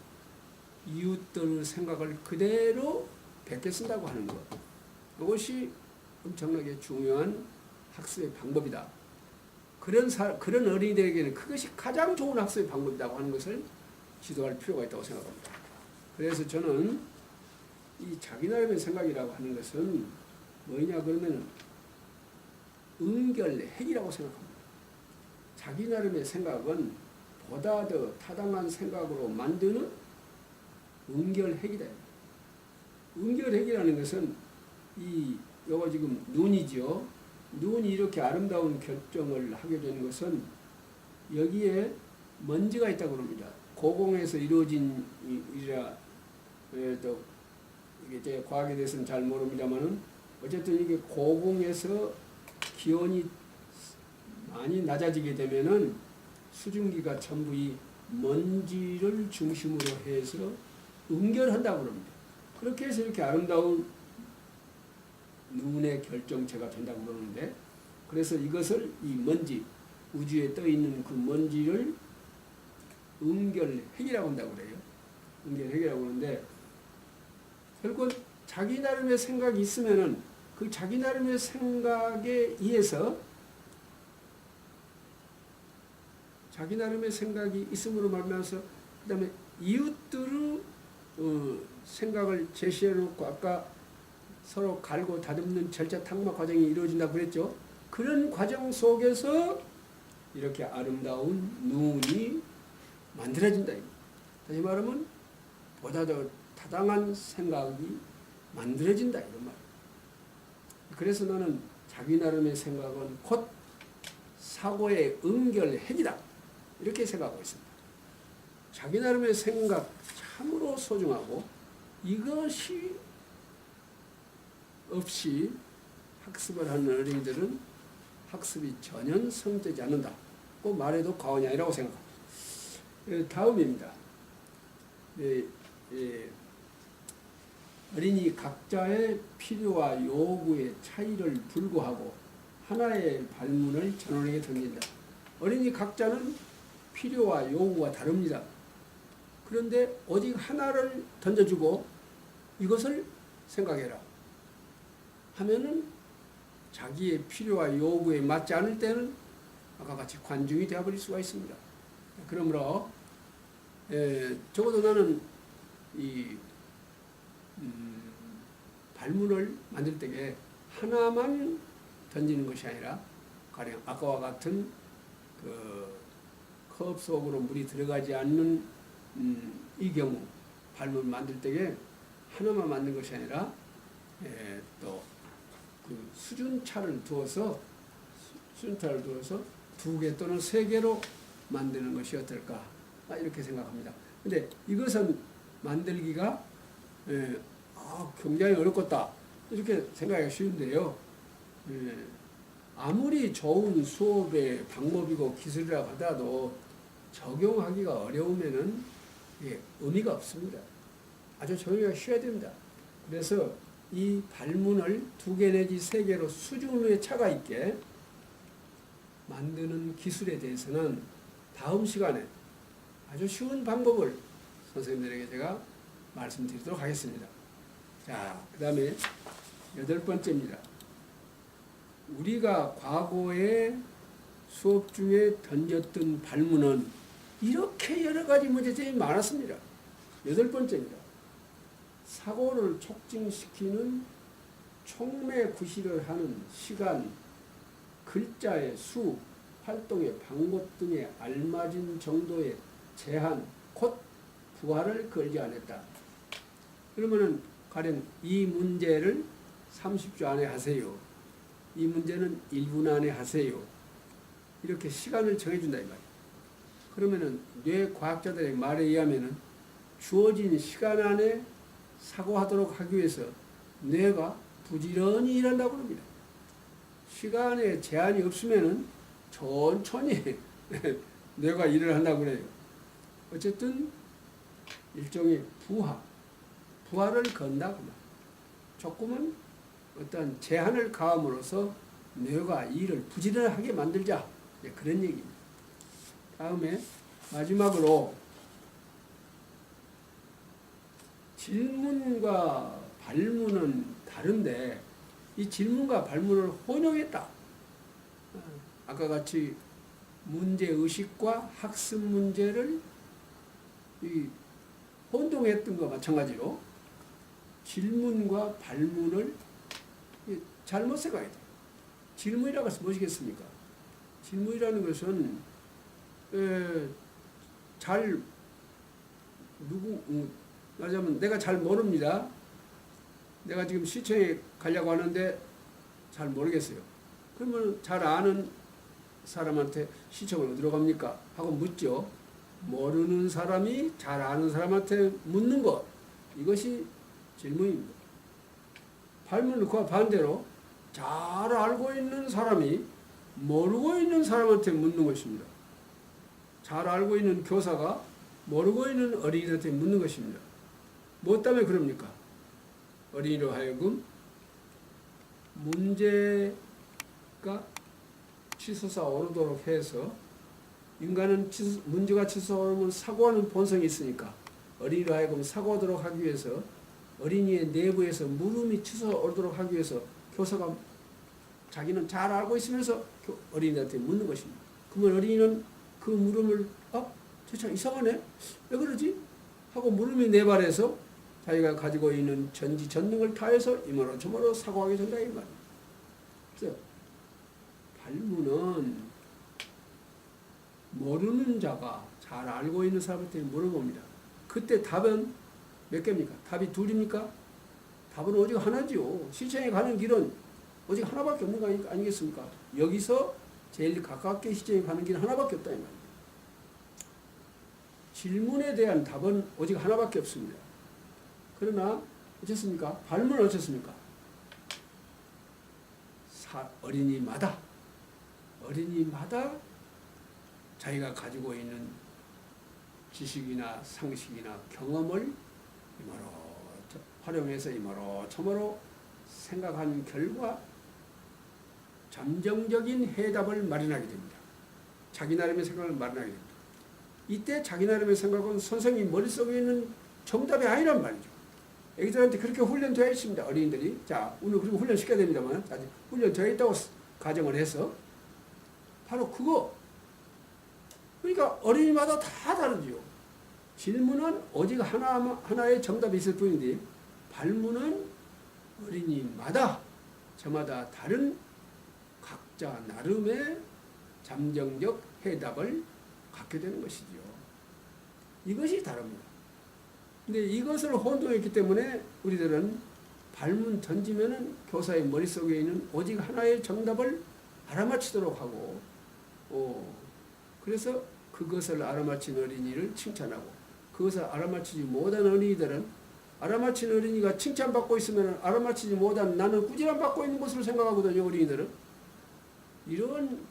이웃들의 생각을 그대로 베껴 쓴다고 하는 것, 이것이 엄청나게 중요한 학습의 방법이다. 그런 어린이들에게는 그것이 가장 좋은 학습의 방법이라고 하는 것을 지도할 필요가 있다고 생각합니다. 그래서 저는 이 자기 나름의 생각이라고 하는 것은 뭐냐 그러면 은결핵이라고 생각합니다. 자기 나름의 생각은 보다 더 타당한 생각으로 만드는 은결핵이다. 은결핵이라는 것은 요거 지금 눈이죠. 눈이 이렇게 아름다운 결정을 하게 되는 것은 여기에 먼지가 있다고 합니다. 고공에서 이루어진 일이라 또 이게 제 과학에 대해서는 잘 모릅니다만은 어쨌든 이게 고공에서 기온이 많이 낮아지게 되면은 수증기가 전부 이 먼지를 중심으로 해서 응결한다고 합니다. 그렇게 해서 이렇게 아름다운 눈의 결정체가 된다고 그러는데, 그래서 이것을 이 먼지, 우주에 떠 있는 그 먼지를 응결핵이라고 한다고 그래요. 응결핵이라고 하는데, 결국은 자기 나름의 생각이 있으면은 그 자기 나름의 생각에 의해서, 자기 나름의 생각이 있음으로 말미암아서 그 다음에 이웃들의 생각을 제시해 놓고, 아까 서로 갈고 다듬는 절차 탁마 과정이 이루어진다고 그랬죠. 그런 과정 속에서 이렇게 아름다운 눈이 만들어진다. 다시 말하면 보다 더 타당한 생각이 만들어진다, 이런 말이에요. 그래서 나는 자기 나름의 생각은 곧 사고의 응결핵이다, 이렇게 생각하고 있습니다. 자기 나름의 생각 참으로 소중하고, 이것이 없이 학습을 하는 어린이들은 학습이 전혀 성되지 않는다, 그 말해도 과언이 아니라고 생각합니다. 다음입니다. 어린이 각자의 필요와 요구의 차이를 불구하고 하나의 발문을 전원에게 던진다. 어린이 각자는 필요와 요구가 다릅니다. 그런데 오직 하나를 던져주고 이것을 생각해라 하면은 자기의 필요와 요구에 맞지 않을 때는 아까 같이 관중이 되어버릴 수가 있습니다. 그러므로 적어도 나는 이 발문을 만들 때에 하나만 던지는 것이 아니라, 가령 아까와 같은 그 컵 속으로 물이 들어가지 않는 이 경우 발문 만들 때에 하나만 만든 것이 아니라 또 그 수준차를 두어서 2개 또는 3개로 만드는 것이 어떨까, 이렇게 생각합니다. 근데 이것은 만들기가 굉장히 어렵겠다, 이렇게 생각하기 쉬운데요. 아무리 좋은 수업의 방법이고 기술이라고 하더라도 적용하기가 어려우면은 의미가 없습니다. 아주 적용하기가 쉬워야 됩니다. 그래서 이 발문을 2개 내지 3개로 수준의 차가 있게 만드는 기술에 대해서는 다음 시간에 아주 쉬운 방법을 선생님들에게 제가 말씀드리도록 하겠습니다. 자, 그 다음에 8번째입니다. 우리가 과거에 수업 중에 던졌던 발문은 이렇게 여러 가지 문제점이 많았습니다. 8번째입니다. 사고를 촉진시키는 촉매 구실을 하는 시간, 글자의 수, 활동의 방법 등에 알맞은 정도의 제한, 곧 부하를 걸지 않았다. 그러면은 가령 이 문제를 30초 안에 하세요. 이 문제는 1분 안에 하세요. 이렇게 시간을 정해준다, 이 말이에요. 그러면은 뇌과학자들의 말에 의하면은 주어진 시간 안에 사고하도록 하기 위해서 뇌가 부지런히 일한다고 합니다. 시간에 제한이 없으면은 천천히 뇌가 일을 한다고 그래요. 어쨌든 일종의 부하를 건다고 말이에요. 조금은 어떤 제한을 가함으로써 뇌가 일을 부지런하게 만들자, 그런 얘기입니다. 다음에 마지막으로 질문과 발문은 다른데 이 질문과 발문을 혼용했다. 아까 같이 문제의식과 학습 문제를 혼동했던 것과 마찬가지로 질문과 발문을 잘못 생각해야 돼요. 질문이라고 해서 무엇이겠습니까? 질문이라는 것은 말하자면 내가 잘 모릅니다. 내가 지금 시청에 가려고 하는데 잘 모르겠어요. 그러면 잘 아는 사람한테 시청을 어디로 갑니까? 하고 묻죠. 모르는 사람이 잘 아는 사람한테 묻는 것, 이것이 질문입니다. 발문은 그와 반대로 잘 알고 있는 사람이 모르고 있는 사람한테 묻는 것입니다. 잘 알고 있는 교사가 모르고 있는 어린이들한테 묻는 것입니다. 뭐 때문에 그럽니까? 어린이로 하여금 문제가 치솟아 오르도록 해서 인간은 문제가 치솟아 오르면 사고하는 본성이 있으니까 어린이로 하여금 사고하도록 하기 위해서 어린이의 내부에서 물음이 치솟아 오르도록 하기 위해서 교사가 자기는 잘 알고 있으면서 어린이한테 묻는 것입니다. 그러면 어린이는 그 물음을 저 참 이상하네? 왜 그러지? 하고 물음이 내발해서 자기가 가지고 있는 전지전능을 다해서 이모로 저모로 사고하게 된다 이 말이에요. 그래서 발문은 모르는 자가 잘 알고 있는 사람한테 물어봅니다. 그때 답은 몇 개입니까? 답이 둘입니까? 답은 오직 하나지요. 시청에 가는 길은 오직 하나밖에 없는 거 아니겠습니까? 여기서 제일 가깝게 시청에 가는 길은 하나밖에 없다 이 말이에요. 질문에 대한 답은 오직 하나밖에 없습니다. 그러나 어쨌습니까? 발문은 어쨌습니까? 어린이마다 자기가 가지고 있는 지식이나 상식이나 경험을 이모로 활용해서 이모로 저모로 생각한 결과 잠정적인 해답을 마련하게 됩니다. 자기 나름의 생각을 마련하게 됩니다. 이때 자기 나름의 생각은 선생님 머릿속에 있는 정답이 아니란 말이죠. 애기들한테 그렇게 훈련되어 있습니다. 어린이들이. 자, 오늘 그리고 훈련시켜야 됩니다만, 훈련되어 있다고 가정을 해서, 바로 그거. 그러니까 어린이마다 다 다르지요. 질문은 오직 하나의 정답이 있을 뿐인데, 발문은 어린이마다, 저마다 다른 각자 나름의 잠정적 해답을 갖게 되는 것이지요. 이것이 다릅니다. 근데 이것을 혼동했기 때문에 우리들은 발문 던지면은 교사의 머릿속에 있는 오직 하나의 정답을 알아맞히도록 하고, 그래서 그것을 알아맞힌 어린이를 칭찬하고, 그것을 알아맞히지 못한 어린이들은 알아맞힌 어린이가 칭찬받고 있으면 알아맞히지 못한 나는 꾸지람 받고 있는 것으로 생각하거든요. 어린이들은. 이런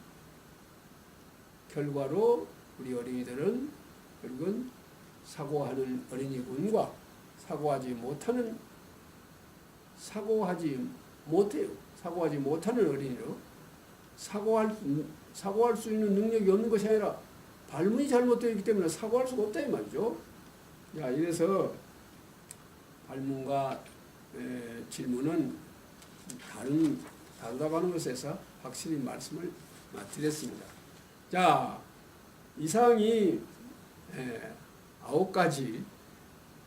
결과로 우리 어린이들은 결국은 사고하는 어린이군과 사고하지 못하는 어린이로 사고할 수 있는 능력이 없는 것이 아니라 발문이 잘못되어 있기 때문에 사고할 수가 없다 이 말이죠. 자, 이래서 발문과 질문은 다르다고 하는 것에서 확실히 말씀을 드렸습니다. 자, 이상이 9가지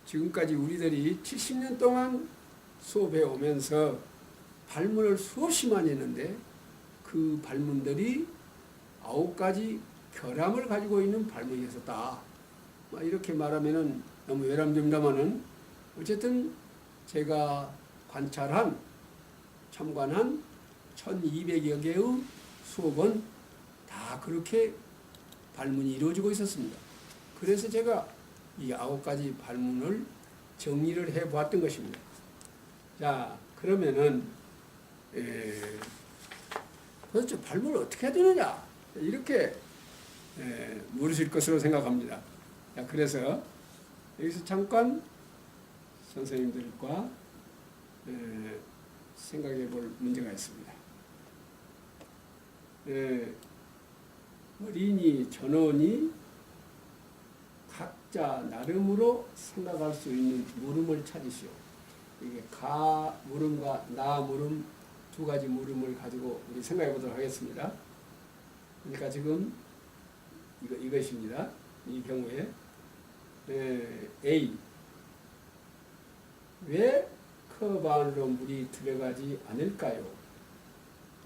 지금까지 우리들이 70년 동안 수업해 오면서 발문을 수없이 많이 했는데 그 발문들이 9가지 결함을 가지고 있는 발문이었다. 이렇게 말하면은 너무 외람됩니다만은 어쨌든 제가 참관한 1200여 개의 수업은 다 그렇게 발문이 이루어지고 있었습니다. 그래서 제가 이 9가지 발문을 정리를 해 보았던 것입니다. 자, 그러면은 도대체 발문을 어떻게 해야 되느냐 이렇게 물으실 것으로 생각합니다. 자, 그래서 여기서 잠깐 선생님들과 생각해 볼 문제가 있습니다. 어린이 전원이 각자 나름으로 생각할 수 있는 물음을 찾으시오. 이게 가 물음과 나 물음 두 가지 물음을 가지고 우리 생각해 보도록 하겠습니다. 그러니까 지금 이것입니다. 이 경우에 A 왜 컵 안으로 물이 들어가지 않을까요?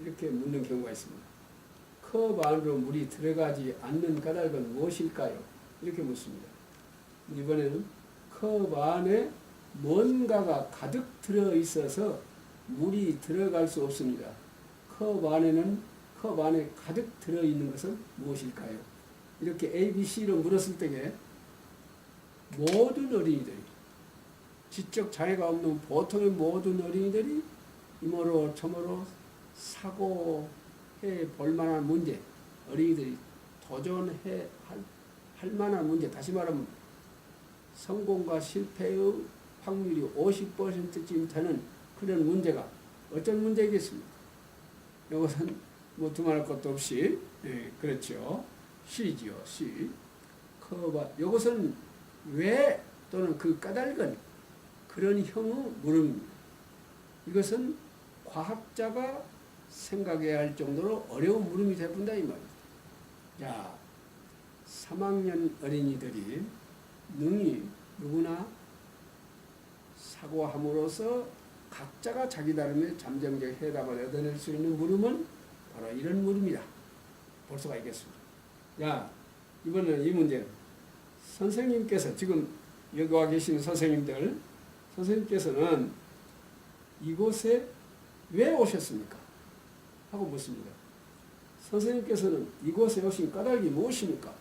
이렇게 묻는 경우가 있습니다. 컵 안으로 물이 들어가지 않는 까닭은 무엇일까요? 이렇게 묻습니다. 이번에는 컵 안에 뭔가가 가득 들어있어서 물이 들어갈 수 없습니다. 컵 안에 가득 들어있는 것은 무엇일까요? 이렇게 A, B, C로 물었을 때에 모든 어린이들이 지적 자애가 없는 보통의 모든 어린이들이 이모로 저모로 사고해 볼 만한 문제, 어린이들이 도전해 할 할 만한 문제, 다시 말하면 성공과 실패의 확률이 50%쯤 되는 그런 문제가 어떤 문제겠습니까? 이것은 뭐 두말할 것도 없이 그렇죠. C지요. C. 이것은 왜 또는 그 까닭은 그런 형의 물음입니다. 이것은 과학자가 생각해야 할 정도로 어려운 물음이 되어본다 이 말이에요. 자, 3학년 어린이들이 능히 누구나 사고함으로써 각자가 자기 나름의 잠정적 해답을 얻어낼 수 있는 물음은 바로 이런 물음이다. 볼 수가 있겠습니다. 자, 이번에는 이 문제는 선생님께서 지금 여기 와 계시는 선생님께서는 이곳에 왜 오셨습니까? 하고 묻습니다. 선생님께서는 이곳에 오신 까닭이 무엇입니까?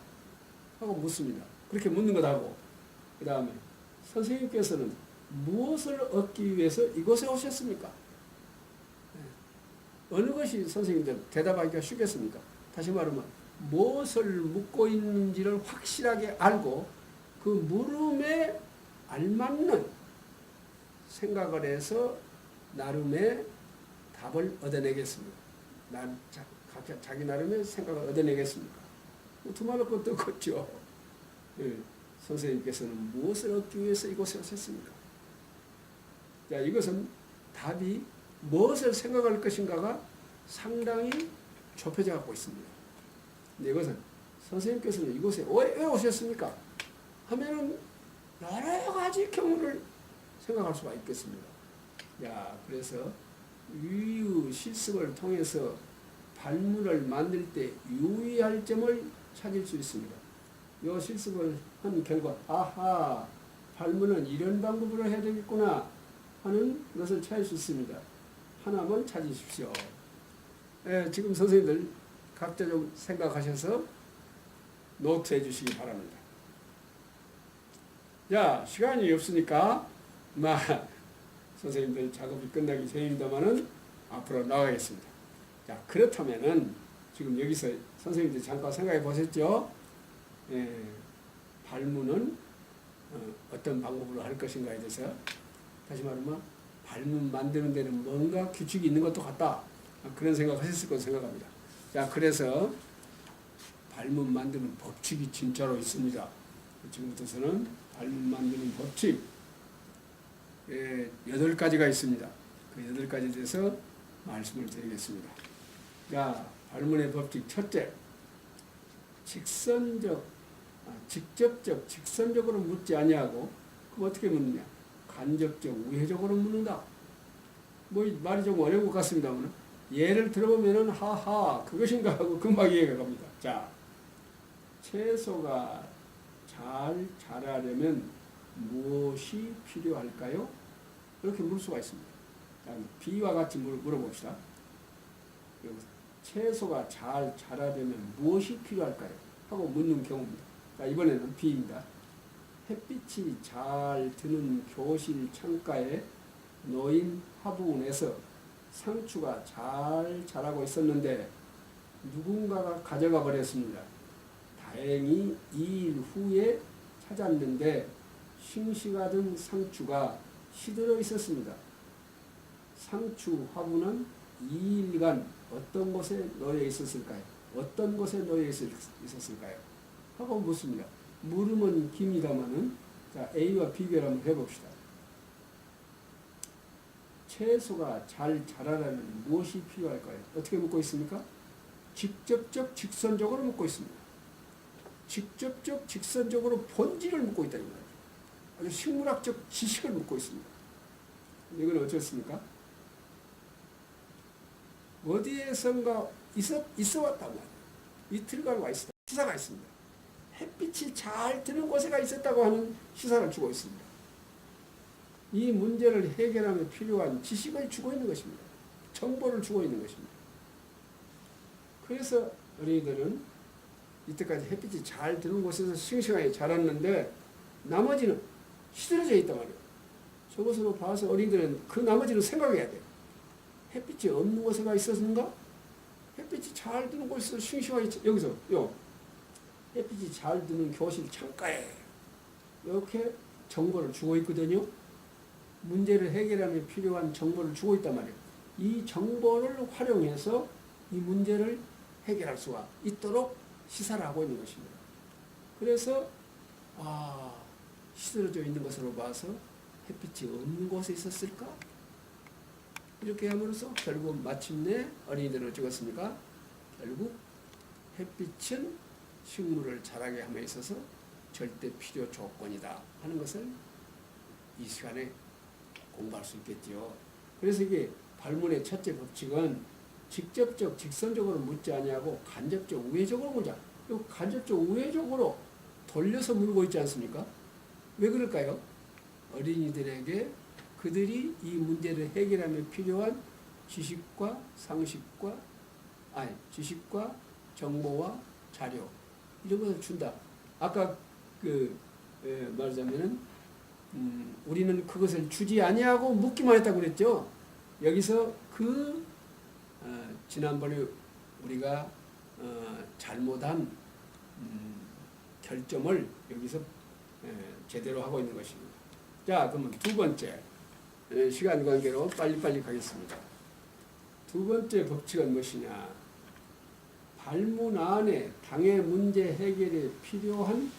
하고 묻습니다. 그렇게 묻는 것하고 그 다음에 선생님께서는 무엇을 얻기 위해서 이곳에 오셨습니까? 어느 것이 선생님들 대답하기가 쉽겠습니까? 다시 말하면 무엇을 묻고 있는지를 확실하게 알고 그 물음에 알맞는 생각을 해서 나름의 답을 얻어내겠습니다. 자기 나름의 생각을 얻어내겠습니까? 두말할 것도 없죠. 선생님께서는 무엇을 얻기 위해서 이곳에 오셨습니까? 자, 이것은 답이 무엇을 생각할 것인가가 상당히 좁혀져 갖고 있습니다. 근데 이것은 선생님께서는 이곳에 왜 오셨습니까? 하면은 여러 가지 경우를 생각할 수가 있겠습니다. 야, 그래서 유의 실습을 통해서 발문을 만들 때 유의할 점을 찾을 수 있습니다. 이 실습을 한 결과, 아하, 발문은 이런 방법으로 해야 되겠구나 하는 것을 찾을 수 있습니다. 하나만 찾으십시오. 지금 선생님들 각자 좀 생각하셔서 노트해 주시기 바랍니다. 자, 시간이 없으니까 선생님들 작업이 끝나기 전입니다만은 앞으로 나가겠습니다. 자, 그렇다면은 지금 여기서 선생님들 잠깐 생각해 보셨죠? 발문은 어떤 방법으로 할 것인가에 대해서 다시 말하면 발문 만드는 데는 뭔가 규칙이 있는 것도 같다. 그런 생각 하셨을 거라고 생각합니다. 자, 그래서 발문 만드는 법칙이 진짜로 있습니다. 지금부터서는 발문 만드는 법칙 8가지가 있습니다. 그 8가지에 대해서 말씀을 드리겠습니다. 자, 발문의 법칙 첫째, 직접적으로 묻지 아니하고 그럼 어떻게 묻느냐? 간접적, 우회적으로 묻는다. 뭐 말이 좀 어려운 것 같습니다만 예를 들어보면은 하하 그것인가 하고 금방 이해가 갑니다. 자, 채소가 잘 자라려면 무엇이 필요할까요? 이렇게 물을 수가 있습니다. 자, B와 같이 물어봅시다. 채소가 잘 자라려면 무엇이 필요할까요? 하고 묻는 경우입니다. 자, 이번에는 B입니다. 햇빛이 잘 드는 교실 창가에 놓인 화분에서 상추가 잘 자라고 있었는데 누군가가 가져가 버렸습니다. 다행히 2일 후에 찾았는데 싱싱하던 상추가 시들어 있었습니다. 상추 화분은 2일간 어떤 곳에 놓여 있었을까요? 어떤 곳에 놓여 있었을까요? 하고 묻습니다. 물음은 깁니다마는 자, A와 비교를 한번 해봅시다. 채소가 잘 자라려면 무엇이 필요할까요? 어떻게 묻고 있습니까? 직접적, 직선적으로 묻고 있습니다. 직접적, 직선적으로 본질을 묻고 있다는 거예요. 아주 식물학적 지식을 묻고 있습니다. 이건 어쩌습니까? 어디에선가 있어 왔단 말이에요. 이틀간 와 있었다. 시사가 있습니다. 햇빛이 잘 드는 곳에가 있었다고 하는 시사를 주고 있습니다. 이 문제를 해결하면 필요한 지식을 주고 있는 것입니다. 정보를 주고 있는 것입니다. 그래서 어린이들은 이때까지 햇빛이 잘 드는 곳에서 싱싱하게 자랐는데 나머지는 시들어져 있단 말이에요. 저것으로 봐서 어린이들은 그 나머지는 생각해야 돼요. 햇빛이 없는 곳에가 있었는가? 햇빛이 잘 드는 곳에서 싱싱하게 여기서 햇빛이 잘 드는 교실 창가에 이렇게 정보를 주고 있거든요. 문제를 해결하며 필요한 정보를 주고 있단 말이에요. 이 정보를 활용해서 이 문제를 해결할 수가 있도록 시사를 하고 있는 것입니다. 그래서 시들어져 있는 것으로 봐서 햇빛이 없는 곳에 있었을까? 이렇게 함으로써 결국 마침내 어린이들은 어쩌겠습니까? 결국 햇빛은 식물을 자라게 함에 있어서 절대 필요 조건이다 하는 것을 이 시간에 공부할 수 있겠지요. 그래서 이게 발문의 첫째 법칙은 직접적, 직선적으로 묻지 아니하고 간접적, 우회적으로 묻자. 이 간접적, 우회적으로 돌려서 물고 있지 않습니까? 왜 그럴까요? 어린이들에게 그들이 이 문제를 해결하며 필요한 지식과 상식과 지식과 정보와 자료 이런 것을 준다. 아까 말하자면은 우리는 그것을 주지 아니하고 묻기만 했다고 그랬죠. 여기서 지난번에 우리가 잘못한 결점을 여기서 제대로 하고 있는 것입니다. 자, 그러면 두 번째 시간 관계로 빨리빨리 가겠습니다. 두 번째 법칙은 무엇이냐? 발문 안에 당의 문제 해결에 필요한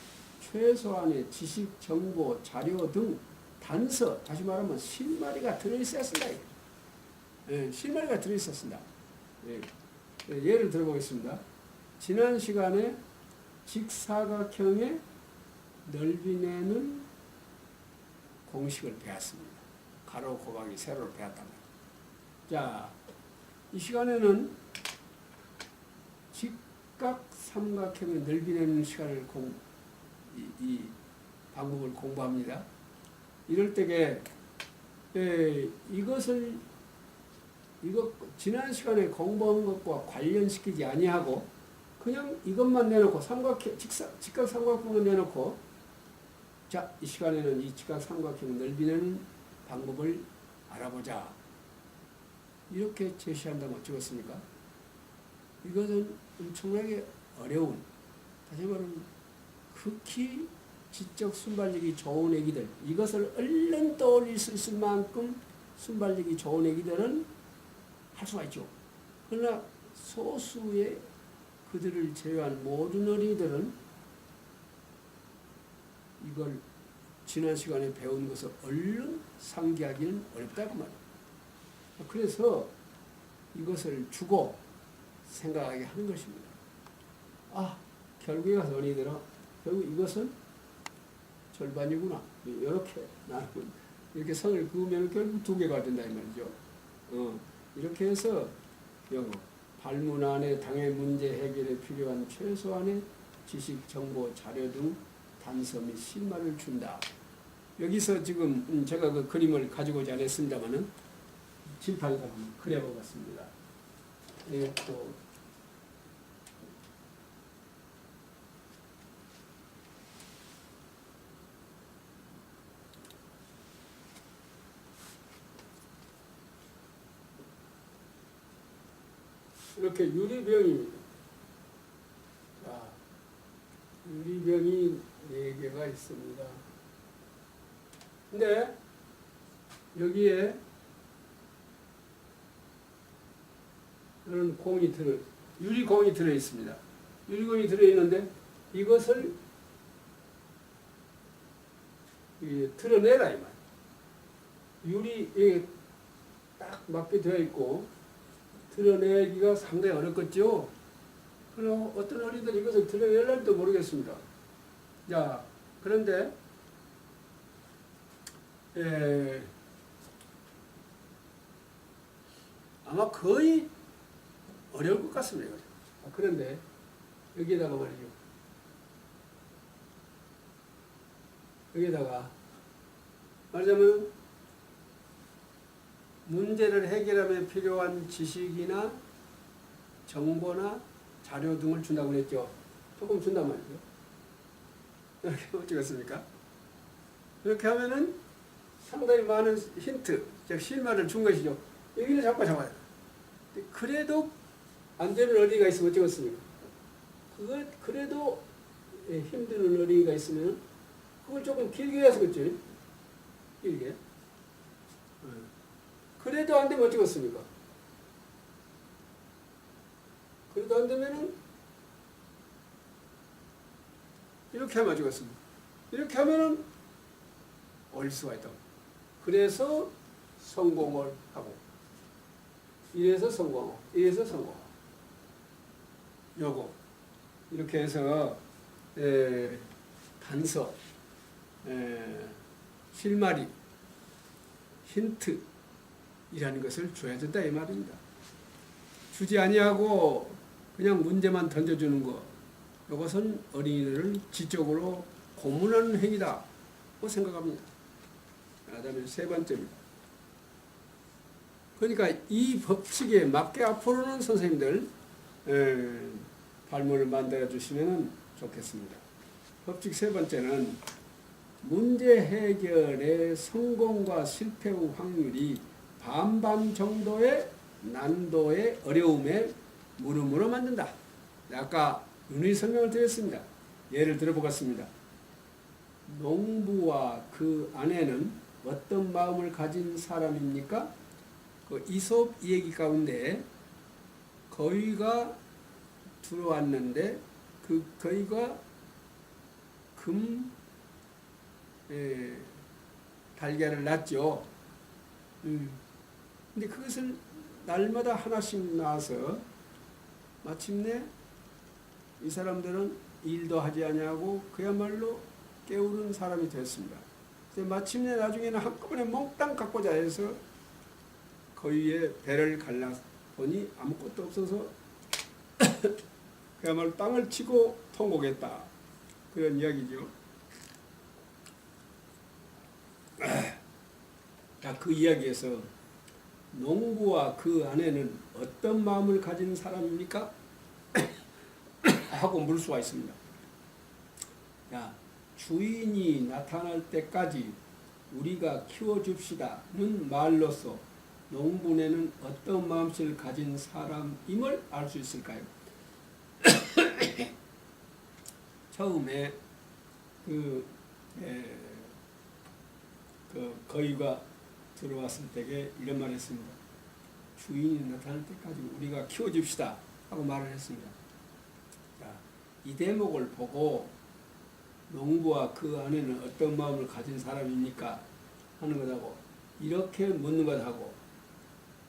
최소한의 지식, 정보, 자료 등 단서, 다시 말하면 실마리가 들어있었습니다. 실마리가 들어있었습니다. 예를 들어보겠습니다. 지난 시간에 직사각형의 넓이 내는 공식을 배웠습니다. 가로, 곱하기, 세로를 배웠단 말이에요. 자, 이 시간에는 직각삼각형의 넓이 내는 시간을 이 방법을 공부합니다. 이럴 때에 이거 지난 시간에 공부한 것과 관련시키지 아니하고 그냥 이것만 내놓고 직각삼각형을 내놓고 자, 이 시간에는 이 직각삼각형 넓이 내는 방법을 알아보자. 이렇게 제시한다면 어쩌겠습니까? 이것은 엄청나게 어려운, 다시 말하면 극히 지적 순발력이 좋은 애기들, 이것을 얼른 떠올릴 수 있을 만큼 순발력이 좋은 애기들은 할 수가 있죠. 그러나 소수의 그들을 제외한 모든 어린이들은 이걸 지난 시간에 배운 것을 얼른 상기하기는 어렵다고 말이에요. 그래서 이것을 주고 생각하게 하는 것입니다. 결국에 가서 어린이들은 결국 이것은 절반이구나. 이렇게 나는 이렇게 선을 그으면 결국 두 개가 된다 이 말이죠. 이렇게 해서 발문 안에 당의 문제 해결에 필요한 최소한의 지식, 정보, 자료 등 단서 및 실마리를 준다. 여기서 지금 제가 그 그림을 가지고 오지 않았습니다만은 칠판에다 한번 그려보겠습니다. 또 이렇게 유리병이 유리병이 4개가 있습니다. 근데 여기에 이런 유리공이 들어 있습니다. 유리공이 들어 있는데 이것을 드러내라 이 말. 유리에 딱 맞게 되어 있고 드러내기가 상당히 어렵겠죠. 그럼 어떤 어린이들이 이것을 드러낼지도 모르겠습니다. 자, 그런데 아마 거의 어려울 것 같습니다. 그런데 여기에다가 말이죠. 여기에다가 말하자면 문제를 해결하며 필요한 지식이나 정보나 자료 등을 준다고 그랬죠. 조금 준단 말이죠. 이렇게 어쩌겠습니까? 이렇게 하면은 상당히 많은 힌트, 즉 실마리를 준 것이죠. 여기를 잡아야 돼. 그래도 안 되는 어린이가 있으면 어쩌겠습니까? 그래도 힘드는 어린이가 있으면 그걸 조금 길게 해서 그렇지. 길게. 그래도 안 되면 어쩌겠습니까? 그래도 안 되면은 이렇게 하면 어쩌겠습니까? 이렇게 하면은 올 수가 있다고. 그래서 성공을 하고, 이래서 성공하고, 이래서 성공하고. 요거 이렇게 해서 단서, 실마리, 힌트 이라는 것을 줘야 된다 이 말입니다. 주지 아니하고 그냥 문제만 던져주는 것, 이것은 어린이들을 지적으로 고문하는 행위다 고 생각합니다. 그다음에 세 번째입니다. 그러니까 이 법칙에 맞게 앞으로는 선생님들 발문을 만들어 주시면 좋겠습니다. 법칙 세 번째는 문제 해결의 성공과 실패의 확률이 반반 정도의 난도의 어려움에 물음으로 만든다. 아까 누누이 설명을 드렸습니다. 예를 들어보겠습니다. 농부와 그 아내는 어떤 마음을 가진 사람입니까? 그 이솝 이야기 가운데 거위가 들어왔는데 그 거위가 달걀을 낳죠. 근데 그것을 날마다 하나씩 낳아서 마침내 이 사람들은 일도 하지 아니하고 그야말로 깨우는 사람이 됐습니다. 마침내 나중에는 한꺼번에 몽땅 갖고자 해서 거위의 배를 갈라보니 아무것도 없어서 그야말로 땅을 치고 통곡했다. 그런 이야기죠. 자, 그 이야기에서 농부와 그 아내는 어떤 마음을 가진 사람입니까? 하고 물 수가 있습니다. 야, 주인이 나타날 때까지 우리가 키워줍시다는 말로써 농부네는 어떤 마음씨를 가진 사람임을 알 수 있을까요? 처음에 그 거위가 들어왔을 때에 이런 말을 했습니다. 주인이 나타날 때까지 우리가 키워줍시다 하고 말을 했습니다. 자, 이 대목을 보고 농부와 그 아내는 어떤 마음을 가진 사람입니까? 하는 것하고 이렇게 묻는 것하고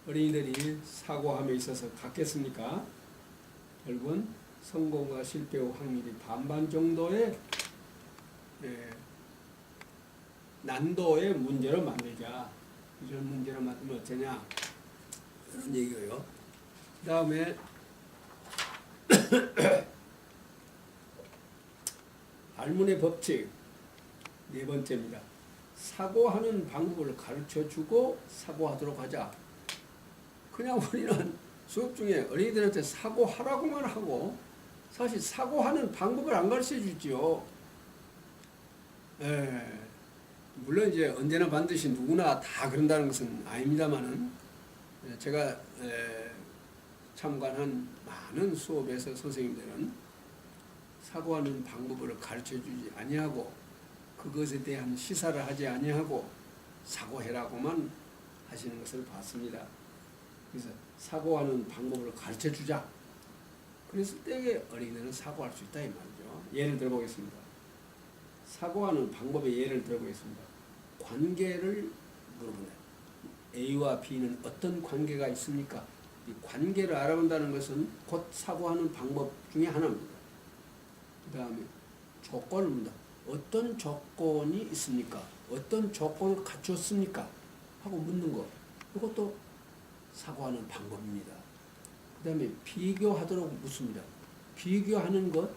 어린이들이 사고함에 있어서 같겠습니까? 결국은 성공과 실패의 확률이 반반 정도의 난도의 문제로 만들자. 이런 문제로 만들면 어쩌냐? 이런 얘기예요. 그 다음에 발문의 법칙 네 번째입니다. 사고하는 방법을 가르쳐주고 사고하도록 하자. 그냥 우리는 수업 중에 어린이들한테 사고하라고만 하고 사실 사고하는 방법을 안 가르쳐주지요. 물론 이제 언제나 반드시 누구나 다 그런다는 것은 아닙니다만은 제가 참관한 많은 수업에서 선생님들은 사고하는 방법을 가르쳐주지 아니하고 그것에 대한 시사를 하지 아니하고 사고해라고만 하시는 것을 봤습니다. 그래서 사고하는 방법을 가르쳐주자. 그랬을 때에 어린이는 사고할 수 있다 이 말이죠. 예를 들어보겠습니다. 사고하는 방법의 예를 들어보겠습니다. 관계를 물어본다. A와 B는 어떤 관계가 있습니까? 이 관계를 알아본다는 것은 곧 사고하는 방법 중에 하나입니다. 그 다음에 조건을 묻는다. 어떤 조건이 있습니까? 어떤 조건을 갖췄습니까? 하고 묻는 것. 이것도 사고하는 방법입니다. 그 다음에 비교하도록 묻습니다. 비교하는 것,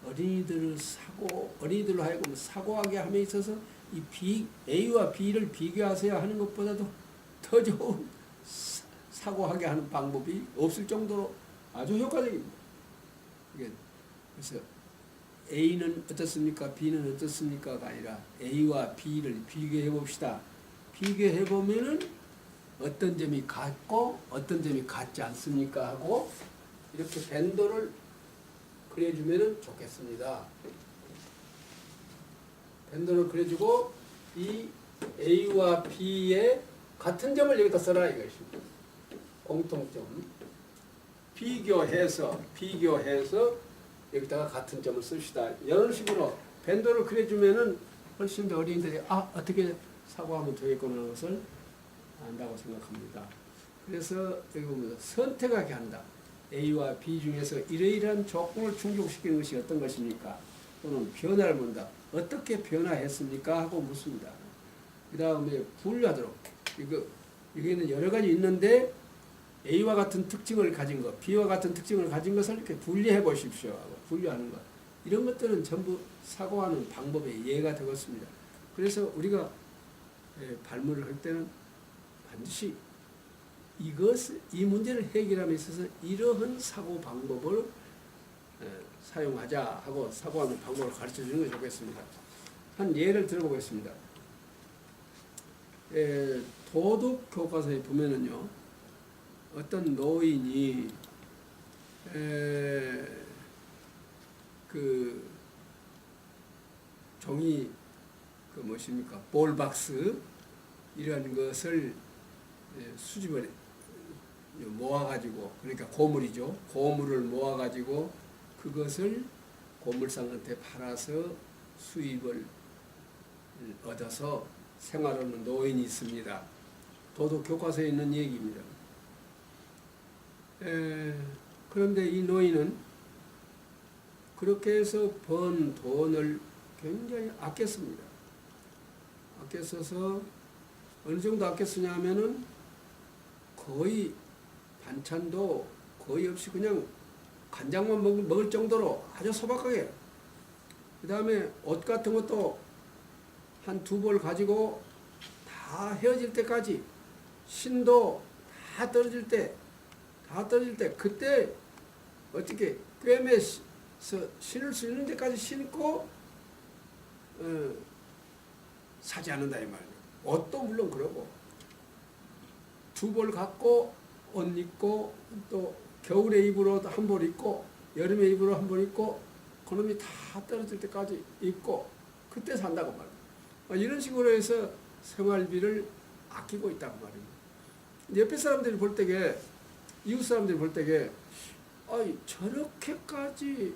어린이들로 하여금 사고하게 함에 있어서 이 A와 B를 비교하세요 하는 것보다도 더 좋은 사고하게 하는 방법이 없을 정도로 아주 효과적입니다. 그래서 A는 어떻습니까? B는 어떻습니까?가 아니라 A와 B를 비교해 봅시다. 비교해 보면은 어떤 점이 같고 어떤 점이 같지 않습니까? 하고 이렇게 밴도를 그려주면 좋겠습니다. 밴드를 그려주고 이 A와 B의 같은 점을 여기다 써라 이것입니다. 공통점. 비교해서 여기다가 같은 점을 씁시다. 이런 식으로 밴드를 그려주면은 훨씬 더 어린이들이 어떻게 사고하면 되겠구나 하는 것을 안다고 생각합니다. 그래서 여기 보면 선택하게 한다. A와 B 중에서 이러이러한 조건을 충족시키는 것이 어떤 것입니까? 또는 변화를 묻는다. 어떻게 변화했습니까? 하고 묻습니다. 그 다음에 분류하도록. 여기는 여러 가지 있는데 A와 같은 특징을 가진 것, B와 같은 특징을 가진 것을 이렇게 분리해 보십시오. 분류하는 것. 이런 것들은 전부 사고하는 방법의 예가 되겠습니다. 그래서 우리가 발문을 할 때는 반드시 이 문제를 해결함에 있어서 이러한 사고 방법을 사용하자 하고 사고하는 방법을 가르쳐 주는 게 좋겠습니다. 한 예를 들어보겠습니다. 도덕 교과서에 보면은요, 어떤 노인이 그 종이 볼박스 이런 것을 수집을 모아가지고, 그러니까 고물이죠. 고물을 모아가지고 그것을 고물상한테 팔아서 수입을 얻어서 생활하는 노인이 있습니다. 도덕 교과서에 있는 얘기입니다. 그런데 이 노인은 그렇게 해서 번 돈을 굉장히 아껴 씁니다. 아껴 써서 어느 정도 아껴 쓰냐 하면은 거의 반찬도 거의 없이 그냥 간장만 먹을 정도로 아주 소박하게. 그 다음에 옷 같은 것도 한 2벌 가지고 다 헤어질 때까지, 신도 다 떨어질 때 그때 어떻게 꿰매서 신을 수 있는 데까지 신고 사지 않는다 이 말이에요. 옷도 물론 그러고 2벌 갖고 옷 입고, 또 겨울에 입으로 한 벌 입고, 여름에 입으로 한 벌 입고, 그놈이 다 떨어질 때까지 입고 그때 산다고 말이에요. 이런 식으로 해서 생활비를 아끼고 있다고 말이에요. 옆에 사람들이 볼 때게, 이웃 사람들이 볼 때게, 저렇게까지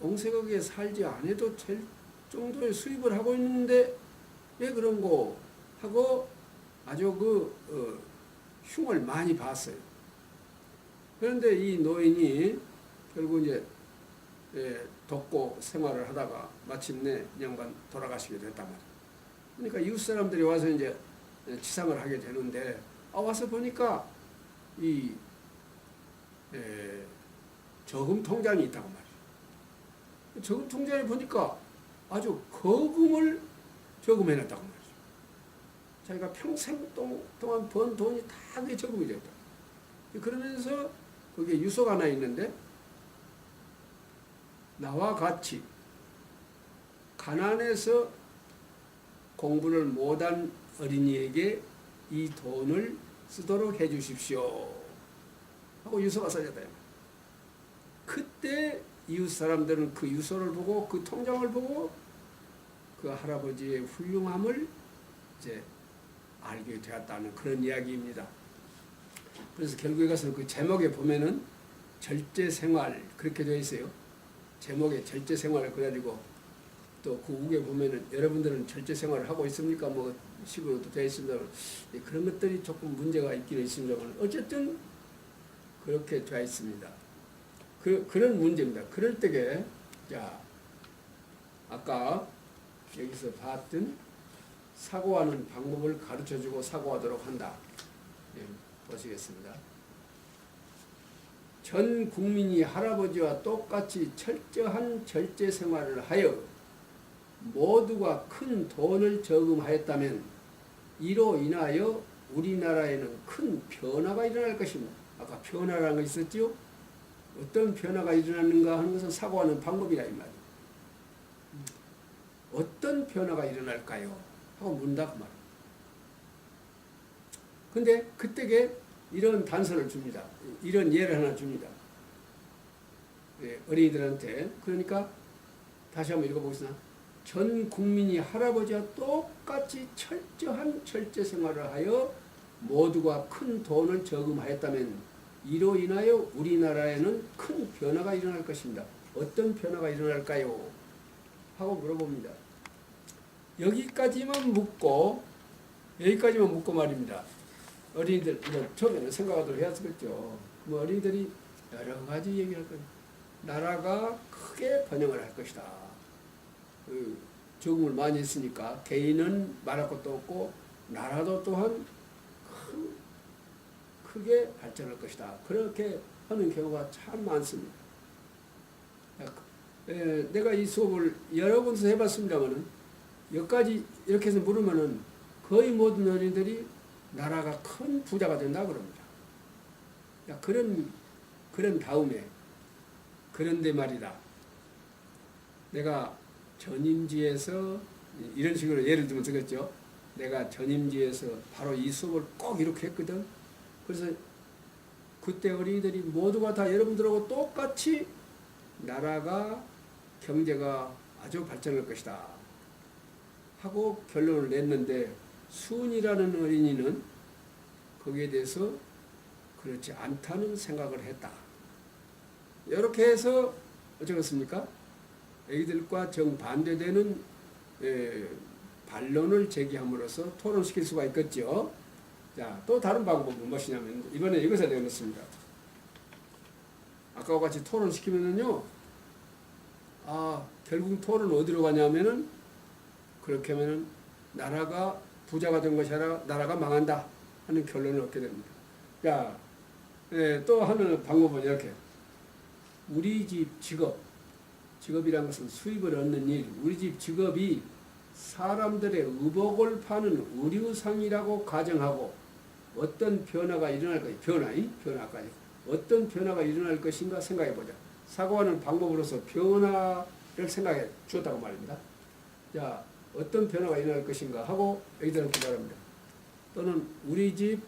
옹색하게 살지 않아도 될 정도의 수입을 하고 있는데 왜 그런고 하고 아주 흉을 많이 봤어요. 그런데 이 노인이 결국 이제 돕고 생활을 하다가 마침내 양반 돌아가시게 됐단 말이에요. 그러니까 이웃 사람들이 와서 이제 치상을 하게 되는데, 와서 보니까 이 저금 통장이 있다고 말이에요. 저금 통장에 보니까 아주 거금을 저금해놨다고 말이에요. 자기가 평생 동안 번 돈이 다 그게 저금이 됐다. 그러면서 거기에 유서가 하나 있는데, 나와 같이 가난해서 공부를 못한 어린이에게 이 돈을 쓰도록 해주십시오 하고 유서가 써졌다. 그때 이웃 사람들은 그 유서를 보고, 그 통장을 보고 그 할아버지의 훌륭함을 이제 알게 되었다는 그런 이야기입니다. 그래서 결국에 가서 그 제목에 보면은 절제생활 그렇게 되어 있어요. 제목에 절제생활을 그래가지고, 또 그 우에 보면은 여러분들은 절제생활을 하고 있습니까? 뭐 식으로도 되어 있습니다. 그런 것들이 조금 문제가 있기는 있습니다만 어쨌든 그렇게 되어 있습니다. 그런 문제입니다. 그럴 때에 자, 아까 여기서 봤던 사고하는 방법을 가르쳐주고 사고하도록 한다. 보시겠습니다. 전 국민이 할아버지와 똑같이 철저한 절제 생활을 하여 모두가 큰 돈을 저금하였다면 이로 인하여 우리나라에는 큰 변화가 일어날 것입니다. 아까 변화라는 거 있었죠? 어떤 변화가 일어나는가 하는 것은 사고하는 방법이라 이 말이에요. 어떤 변화가 일어날까요? 하고 묻는다 그 말이에요. 근데 그때게 이런 단서를 줍니다. 이런 예를 하나 줍니다. 어린이들한테. 그러니까 다시 한번 읽어보겠습니다. 전 국민이 할아버지와 똑같이 철저한 철제 생활을 하여 모두가 큰 돈을 저금하였다면 이로 인하여 우리나라에는 큰 변화가 일어날 것입니다. 어떤 변화가 일어날까요? 하고 물어봅니다. 여기까지만 묻고 말입니다. 어린이들 처음에는 생각하도록 해야겠죠. 어린이들이 여러 가지 얘기할 거예요. 나라가 크게 번영을 할 것이다. 저금을 많이 했으니까 개인은 말할 것도 없고 나라도 또한 크게 발전할 것이다. 그렇게 하는 경우가 참 많습니다. 내가 이 수업을 여러 번서 해봤습니다만은 여기까지 이렇게 해서 물으면은 거의 모든 어린이들이 나라가 큰 부자가 된다 그럽니다. 그런 다음에 그런데 말이다. 내가 전임지에서 이런 식으로 예를 들면 되겠죠. 내가 전임지에서 바로 이 수업을 꼭 이렇게 했거든. 그래서 그때 어린이들이 모두가 다 여러분들하고 똑같이 나라가 경제가 아주 발전할 것이다 하고 결론을 냈는데 수은이라는 어린이는 거기에 대해서 그렇지 않다는 생각을 했다. 이렇게 해서 어쩌겠습니까? 애기들과 정반대되는 반론을 제기함으로써 토론시킬 수가 있겠죠. 자, 또 다른 방법은 무엇이냐면 이번에 이것에 내가 넣습니다. 아까와 같이 토론시키면은요, 결국 토론 어디로 가냐면은 그렇게 하면은 나라가 부자가 된 것이 아니라 나라가 망한다 하는 결론을 얻게 됩니다. 자, 또 하는 방법은 이렇게. 우리 집 직업이라는 것은 수입을 얻는 일, 우리 집 직업이 사람들의 의복을 파는 의류상이라고 가정하고 어떤 변화가 일어날 것인가, 변화까지 어떤 변화가 일어날 것인가 생각해보자. 사고하는 방법으로서 변화를 생각해 주었다고 말입니다. 자, 어떤 변화가 일어날 것인가 하고 애기들한테 말합니다. 또는 우리 집은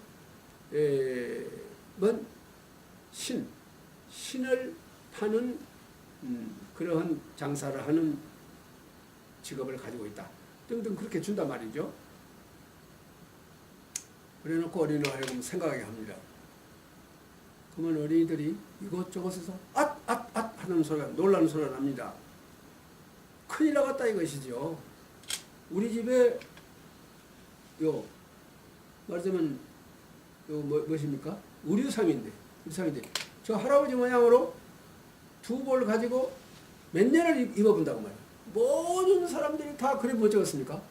신을 파는 그러한 장사를 하는 직업을 가지고 있다. 등등 그렇게 준단 말이죠. 그래놓고 어린이를 하여금 생각하게 합니다. 그러면 어린이들이 이것저것에서 하는 소리가, 놀라는 소리가 납니다. 큰일 나갔다 이것이죠. 우리 집에 말하자면 무엇입니까? 의류상인데 저 할아버지 모양으로 두 벌 가지고 몇 년을 입어본다고 말이에요. 모든 사람들이 다 그래 못 적었습니까?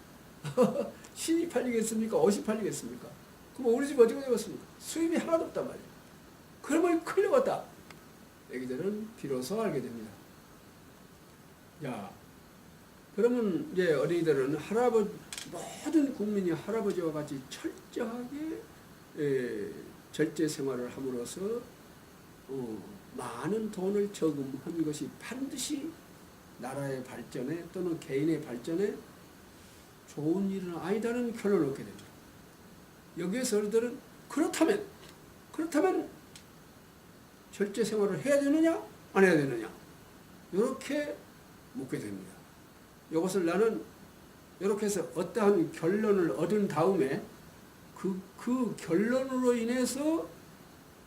신이 팔리겠습니까? 옷이 팔리겠습니까? 그럼 우리 집 어떻게 되겠습니까? 수입이 하나도 없단 말이에요. 그러면 큰일 났다. 애기들은 비로소 알게 됩니다. 자, 그러면 이제 어린이들은 모든 국민이 할아버지와 같이 철저하게 절제 생활을 함으로써 많은 돈을 저금한 것이 반드시 나라의 발전에 또는 개인의 발전에 좋은 일은 아니다는 결론을 얻게 됩니다. 여기에서 어린이들은 그렇다면 절제 생활을 해야 되느냐 안 해야 되느냐 이렇게 묻게 됩니다. 이것을 나는 이렇게 해서 어떠한 결론을 얻은 다음에 그 결론으로 인해서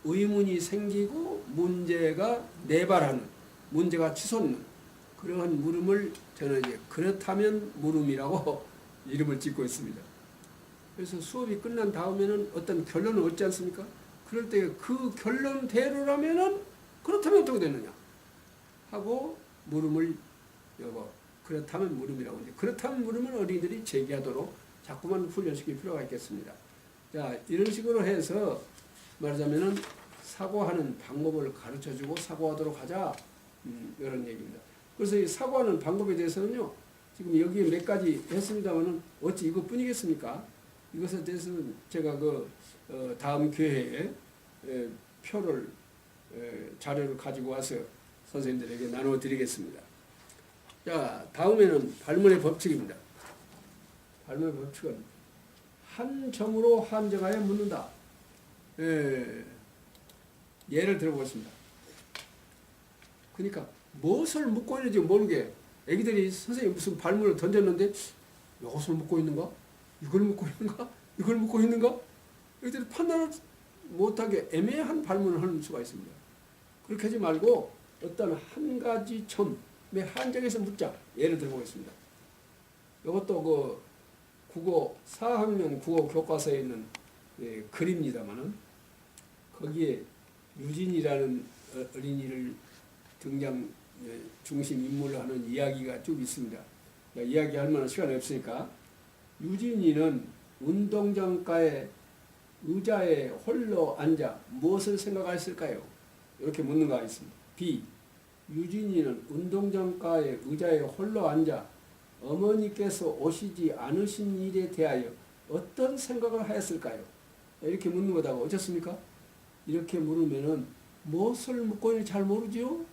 의문이 생기고 문제가 내발하는, 문제가 치솟는 그러한 물음을 저는 이제 그렇다면 물음이라고 이름을 짓고 있습니다. 그래서 수업이 끝난 다음에는 어떤 결론을 얻지 않습니까? 그럴 때 그 결론대로라면은 그렇다면 어떻게 되느냐 하고 물음을 그렇다면 물음이라고 이제 그렇다면 물음을 어린이들이 제기하도록 자꾸만 훈련시킬 필요가 있겠습니다. 자, 이런 식으로 해서 말하자면은 사고하는 방법을 가르쳐주고 사고하도록 하자 이런 얘기입니다. 그래서 이 사고하는 방법에 대해서는요 지금 여기 몇 가지 했습니다만은 어찌 이것뿐이겠습니까? 이것에 대해서는 제가 다음 기회에 표를 자료를 가지고 와서 선생님들에게 나누어 드리겠습니다. 자, 다음에는 발문의 법칙입니다. 발문의 법칙은 한 점으로 한정하여 묻는다. 예를 들어보겠습니다. 그러니까 무엇을 묻고 있는지 모르게 애기들이 선생님 무슨 발문을 던졌는데 이것을 묻고 있는가? 이걸 묻고 있는가? 이걸 묻고 있는가? 애기들이 판단을 못하게 애매한 발문을 하는 수가 있습니다. 그렇게 하지 말고 어떤 한 가지 점에 한정해서 묻자. 예를 들어보겠습니다. 이것도 그 국어 4학년 국어 교과서에 있는 글입니다만은 거기에 유진이라는 어린이를 등장 중심 인물로 하는 이야기가 쭉 있습니다. 이야기할 만한 시간이 없으니까 유진이는 운동장가에 의자에 홀로 앉아 무엇을 생각했을까요? 이렇게 묻는 거가 있습니다. B. 유진이는 운동장가에 의자에 홀로 앉아 어머니께서 오시지 않으신 일에 대하여 어떤 생각을 하였을까요? 이렇게 묻는 거다가 어쩌습니까? 이렇게 물으면은 무엇을 묻고 있는지 잘 모르지요?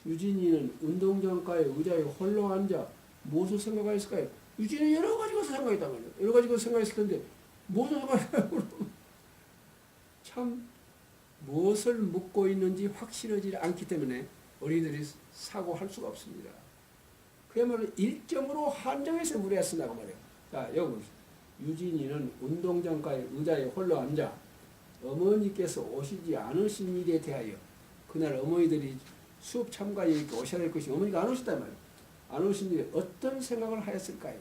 유진이는 운동장가에 의자에 홀로 앉아 무엇을 생각하였을까요? 유진이 여러 가지 것을 생각했단 말이에요. 여러 가지 것을 생각했을 텐데 무엇을 생각했을까요? 참 무엇을 묻고 있는지 확실하지 않기 때문에 어린이들이 사고할 수가 없습니다. 그야말로 일점으로 한정해서 물어야 쓴다고 말이에요. 자, 여기 보십시오. 유진이는 운동장가에 의자에 홀로 앉아 어머니께서 오시지 않으신 일에 대하여 그날 어머니들이 수업 참가에 오셔야 될 것이 어머니가 안 오셨단 말이에요. 안 오신 일에 어떤 생각을 하였을까요?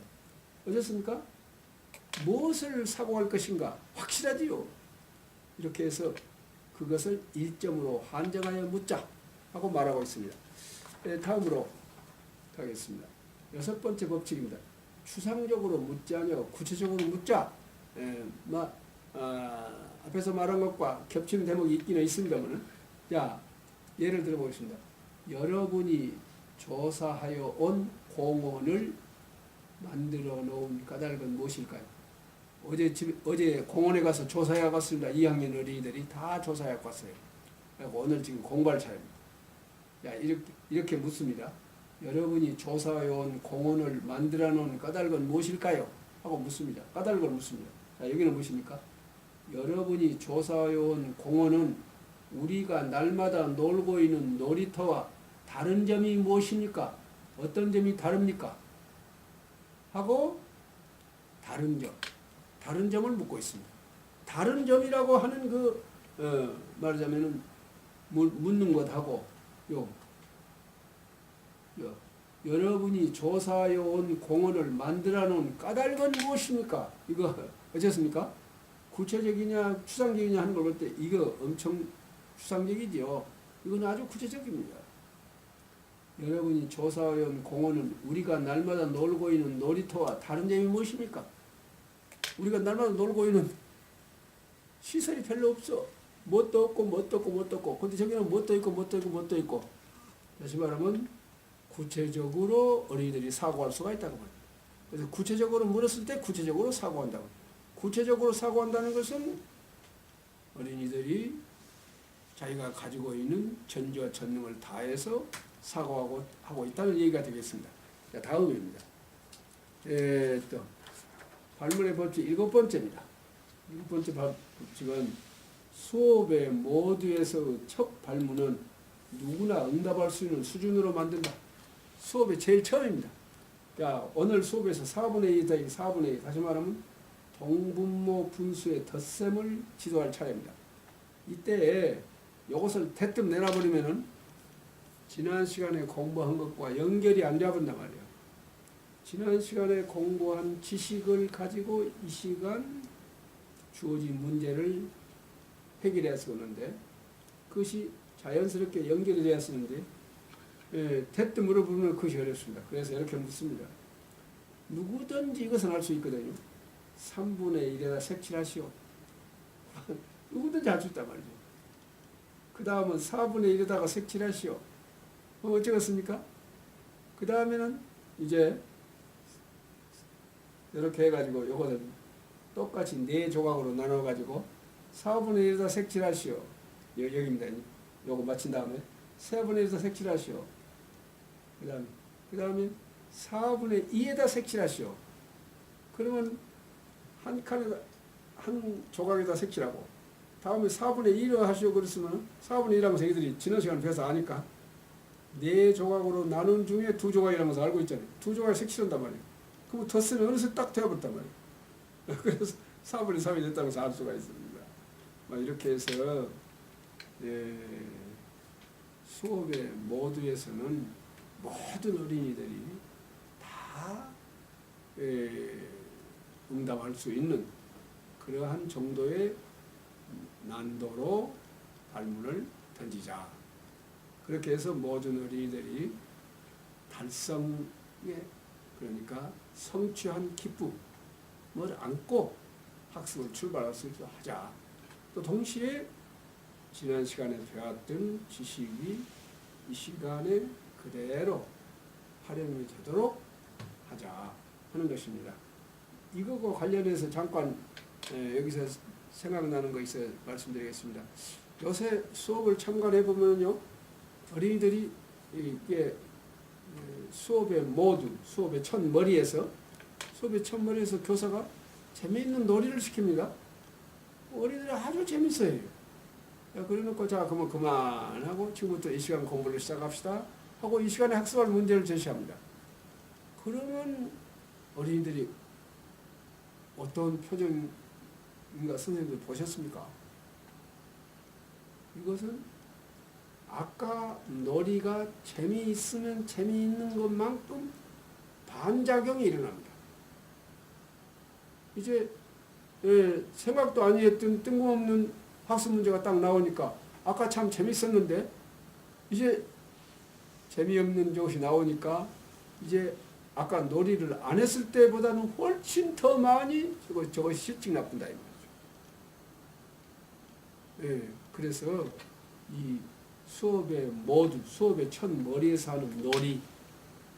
어떻습니까? 무엇을 사고할 것인가 확실하지요. 이렇게 해서 그것을 일점으로 한정하여 묻자 하고 말하고 있습니다. 다음으로 가겠습니다. 6번째 법칙입니다. 추상적으로 묻지 아니하고 구체적으로 묻자. 앞에서 말한 것과 겹치는 대목이 있기는 있습니다만, 자, 예를 들어 보겠습니다. 여러분이 조사하여 온 공원을 만들어 놓은 까닭은 무엇일까요? 어제 공원에 가서 조사해 갔습니다. 2학년 어린이들이 다 조사해 갔어요. 오늘 지금 공부할 차례입니다. 자, 이렇게 묻습니다. 여러분이 조사해 온 공원을 만들어 놓은 까닭은 무엇일까요? 하고 묻습니다. 까닭을 묻습니다. 자, 여기는 무엇입니까? 여러분이 조사해 온 공원은 우리가 날마다 놀고 있는 놀이터와 다른 점이 무엇입니까? 어떤 점이 다릅니까? 하고 다른 점을 묻고 있습니다. 다른 점이라고 하는 말하자면은 묻는 것하고 여러분이 조사해 온 공원을 만들어 놓은 까닭은 무엇입니까? 이거 어쨌습니까? 구체적이냐 추상적이냐 하는 걸 볼 때 이거 엄청 추상적이죠. 이건 아주 구체적입니다. 여러분이 조사해 온 공원은 우리가 날마다 놀고 있는 놀이터와 다른 점이 무엇입니까? 우리가 날마다 놀고 있는 시설이 별로 없어. 뭣도 없고. 근데 저기는 뭣도 있고. 다시 말하면 구체적으로 어린이들이 사고할 수가 있다고 말합니다. 그래서 구체적으로 물었을 때 구체적으로 사고한다고. 구체적으로 사고한다는 것은 어린이들이 자기가 가지고 있는 전지와 전능을 다해서 사고하고 있다는 얘기가 되겠습니다. 자, 다음입니다. 또 발문의 법칙 7번째입니다. 7번째 법칙은 수업의 모두에서 첫 발문은 누구나 응답할 수 있는 수준으로 만든다. 수업의 제일 처음입니다. 자, 오늘 수업에서 4분의 2 더하기 4분의 2, 다시 말하면 동분모 분수의 덧셈을 지도할 차례입니다. 이때 이것을 대뜸 내놔버리면은 지난 시간에 공부한 것과 연결이 안 잡은단 말이에요. 지난 시간에 공부한 지식을 가지고 이 시간 주어진 문제를 해결해서 오는데 그것이 자연스럽게 연결이 되었었는데 대뜸 물어보면 그것이 어렵습니다. 그래서 이렇게 묻습니다. 누구든지 이것은 할 수 있거든요. 3분의 1에다 색칠하시오. 누구든지 할 수 있단 말이죠. 그 다음은 4분의 1에다가 색칠하시오. 어쩌겠습니까? 그 다음에는 이제 이렇게 해가지고 요거는 똑같이 4조각으로 나눠가지고 4분의 1에다 색칠하시오. 여기입니다. 요거 마친 다음에 3분의 1에다 색칠하시오. 그 다음에 4분의 2에다 색칠하시오. 그러면 한 조각에다 색칠하고 다음에 4분의 1을 하시오. 그랬으면 4분의 1 하면 저희들이 지난 시간에 배워서 아니까 네 조각으로 나눈 중에 두 조각이라는 것을 알고 있잖아요. 두 조각을 색칠한단 말이에요. 그럼 덧쓰면 어느새 딱 되어버렸단 말이에요. 그래서 4분의 3이 됐다고 해서 알 수가 있습니다. 이렇게 해서 수업의 모두에서는 모든 어린이들이 다 응답할 수 있는 그러한 정도의 난도로 발문을 던지자. 그렇게 해서 모든 어린이들이 달성에, 그러니까 성취한 기쁨을 안고 학습을 출발할 수 있도록 하자. 또 동시에 지난 시간에 배웠던 지식이 이 시간에 그대로 활용이 되도록 하자 하는 것입니다. 이거와 관련해서 잠깐 여기서 생각나는 거 있어 말씀드리겠습니다. 요새 수업을 참관해 보면요, 어린이들이 이게 수업의 첫머리에서 교사가 재미있는 놀이를 시킵니다. 어린이들이 아주 재밌어요. 그래놓고 자 그러면 그만하고 지금부터 이 시간 공부를 시작합시다 하고 이 시간에 학습할 문제를 제시합니다. 그러면 어린이들이 어떤 표정인가 선생님들 보셨습니까? 이것은 아까 놀이가 재미있으면 재미있는 것만큼 반작용이 일어납니다. 이제 생각도 안 했던 뜬금없는 학습 문제가 딱 나오니까 아까 참 재밌었는데 이제 재미없는 것이 나오니까 이제 아까 놀이를 안 했을 때보다는 훨씬 더 많이 저것이 실증 나쁜다 이 말이죠. 그래서 이 수업의 첫 머리에서 하는 놀이,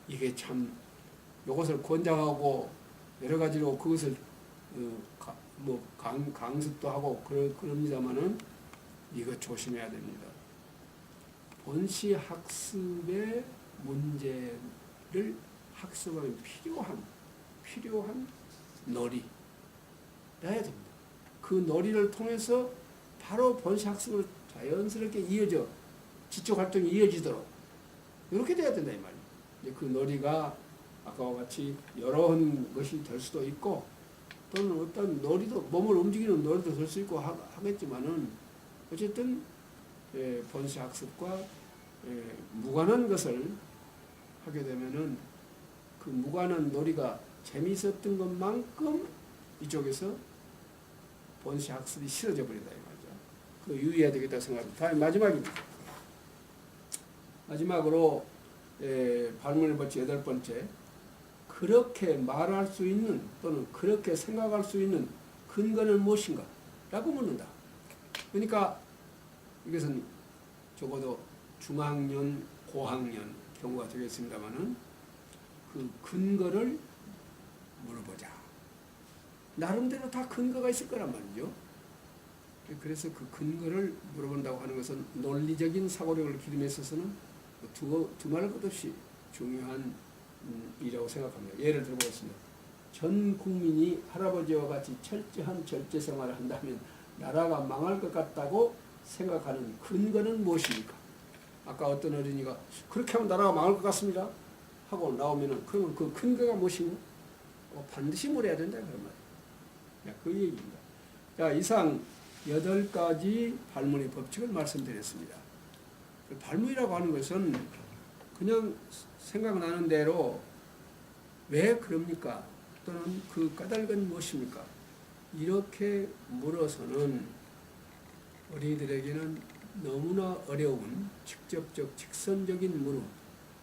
이게 참 이것을 권장하고 여러 가지로 그것을 강습도 하고 그럽니다마는 이거 조심해야 됩니다. 본시 학습의 문제를 학습하면 필요한 놀이 해야 됩니다. 그 놀이를 통해서 바로 본시 학습으로 자연스럽게 이어져 지적 활동이 이어지도록 이렇게 돼야 된다 이 말이에요. 그 놀이가 아까와 같이 여러 것이 될 수도 있고 또는 어떤 놀이도 몸을 움직이는 놀이도 될 수 있고 하겠지만은 어쨌든 본시 학습과 무관한 것을 하게 되면은 그 무관한 놀이가 재미있었던 것만큼 이쪽에서 본시 학습이 싫어져 버린다 이 말이죠. 그 유의해야 되겠다 생각합니다. 다음 마지막으로 발문의 법칙 8번째, 그렇게 말할 수 있는 또는 그렇게 생각할 수 있는 근거는 무엇인가? 라고 묻는다. 그러니까 이것은 적어도 중학년, 고학년 경우가 되겠습니다마는 그 근거를 물어보자. 나름대로 다 근거가 있을 거란 말이죠. 그래서 그 근거를 물어본다고 하는 것은 논리적인 사고력을 기름에 있어서는 두말 것 없이 중요한 일이라고 생각합니다. 예를 들어보겠습니다. 전 국민이 할아버지와 같이 철저한 절제 생활을 한다면 나라가 망할 것 같다고 생각하는 근거는 무엇입니까? 아까 어떤 어린이가 그렇게 하면 나라가 망할 것 같습니다 하고 나오면은 그러면 그 근거가 무엇인가? 반드시 물어야 된다 그런 말이에요. 그 얘기입니다. 자, 이상 8가지 발문의 법칙을 말씀드렸습니다. 발문이라고 하는 것은 그냥 생각나는 대로 왜 그럽니까? 또는 그 까닭은 무엇입니까? 이렇게 물어서는 어린이들에게는 너무나 어려운 직접적 직선적인 물음,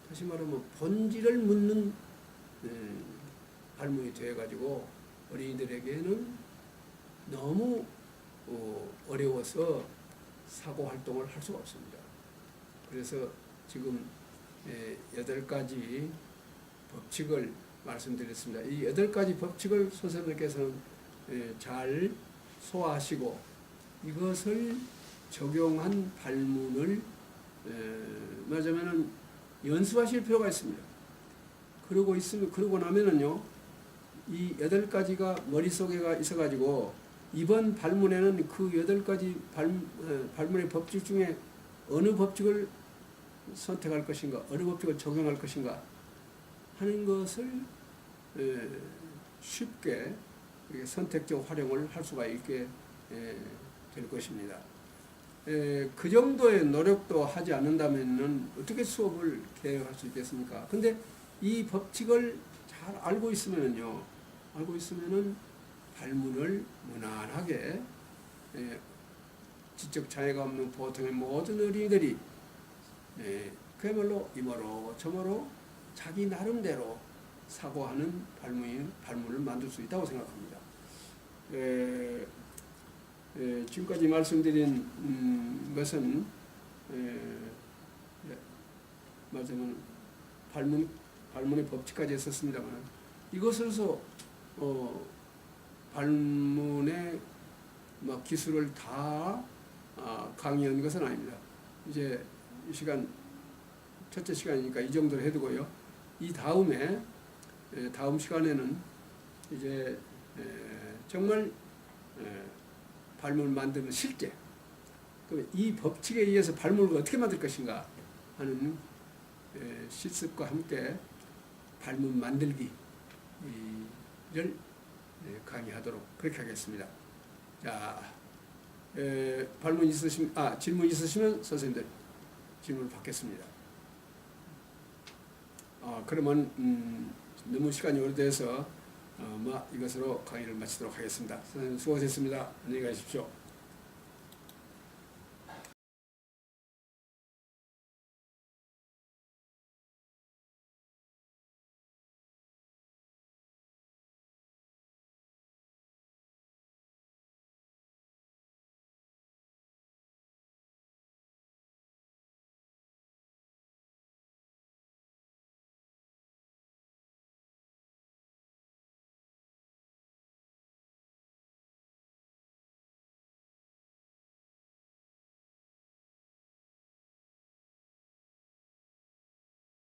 다시 말하면 본질을 묻는 발문이 되어가지고 어린이들에게는 너무 어려워서 사고활동을 할 수가 없습니다. 그래서 지금 8가지 법칙을 말씀드렸습니다. 이 8가지 법칙을 선생님께서는 잘 소화하시고 이것을 적용한 발문을 말하자면 연습하실 필요가 있습니다. 그러고 나면은요, 이 8가지가 머릿속에 있어가지고 이번 발문에는 그 8가지 발문의 법칙 중에 어느 법칙을 선택할 것인가, 어느 법칙을 적용할 것인가 하는 것을 쉽게 선택적 활용을 할 수가 있게 될 것입니다. 그 정도의 노력도 하지 않는다면 어떻게 수업을 계획할 수 있겠습니까? 근데 이 법칙을 잘 알고 있으면요, 발문을 무난하게 지적 장애가 없는 보통의 모든 어린이들이 그야말로 이모로 저모로 자기 나름대로 사고하는 발문을 만들 수 있다고 생각합니다. 지금까지 말씀드린 것은 말하자면 발문의 법칙까지 했었습니다만 이것으로서 발문의 기술을 다 강의한 것은 아닙니다. 이제 이 시간 첫째 시간이니까 이 정도로 해두고요. 이 다음에 다음 시간에는 이제 정말 발문을 만드는 실제, 이 법칙에 의해서 발문을 어떻게 만들 것인가 하는 실습과 함께 발문 만들기를 강의하도록 그렇게 하겠습니다. 자, 질문 있으시면 선생님들 질문을 받겠습니다. 그러면 너무 시간이 오래돼서 이것으로 강의를 마치도록 하겠습니다. 선생님 수고하셨습니다. 안녕히 가십시오.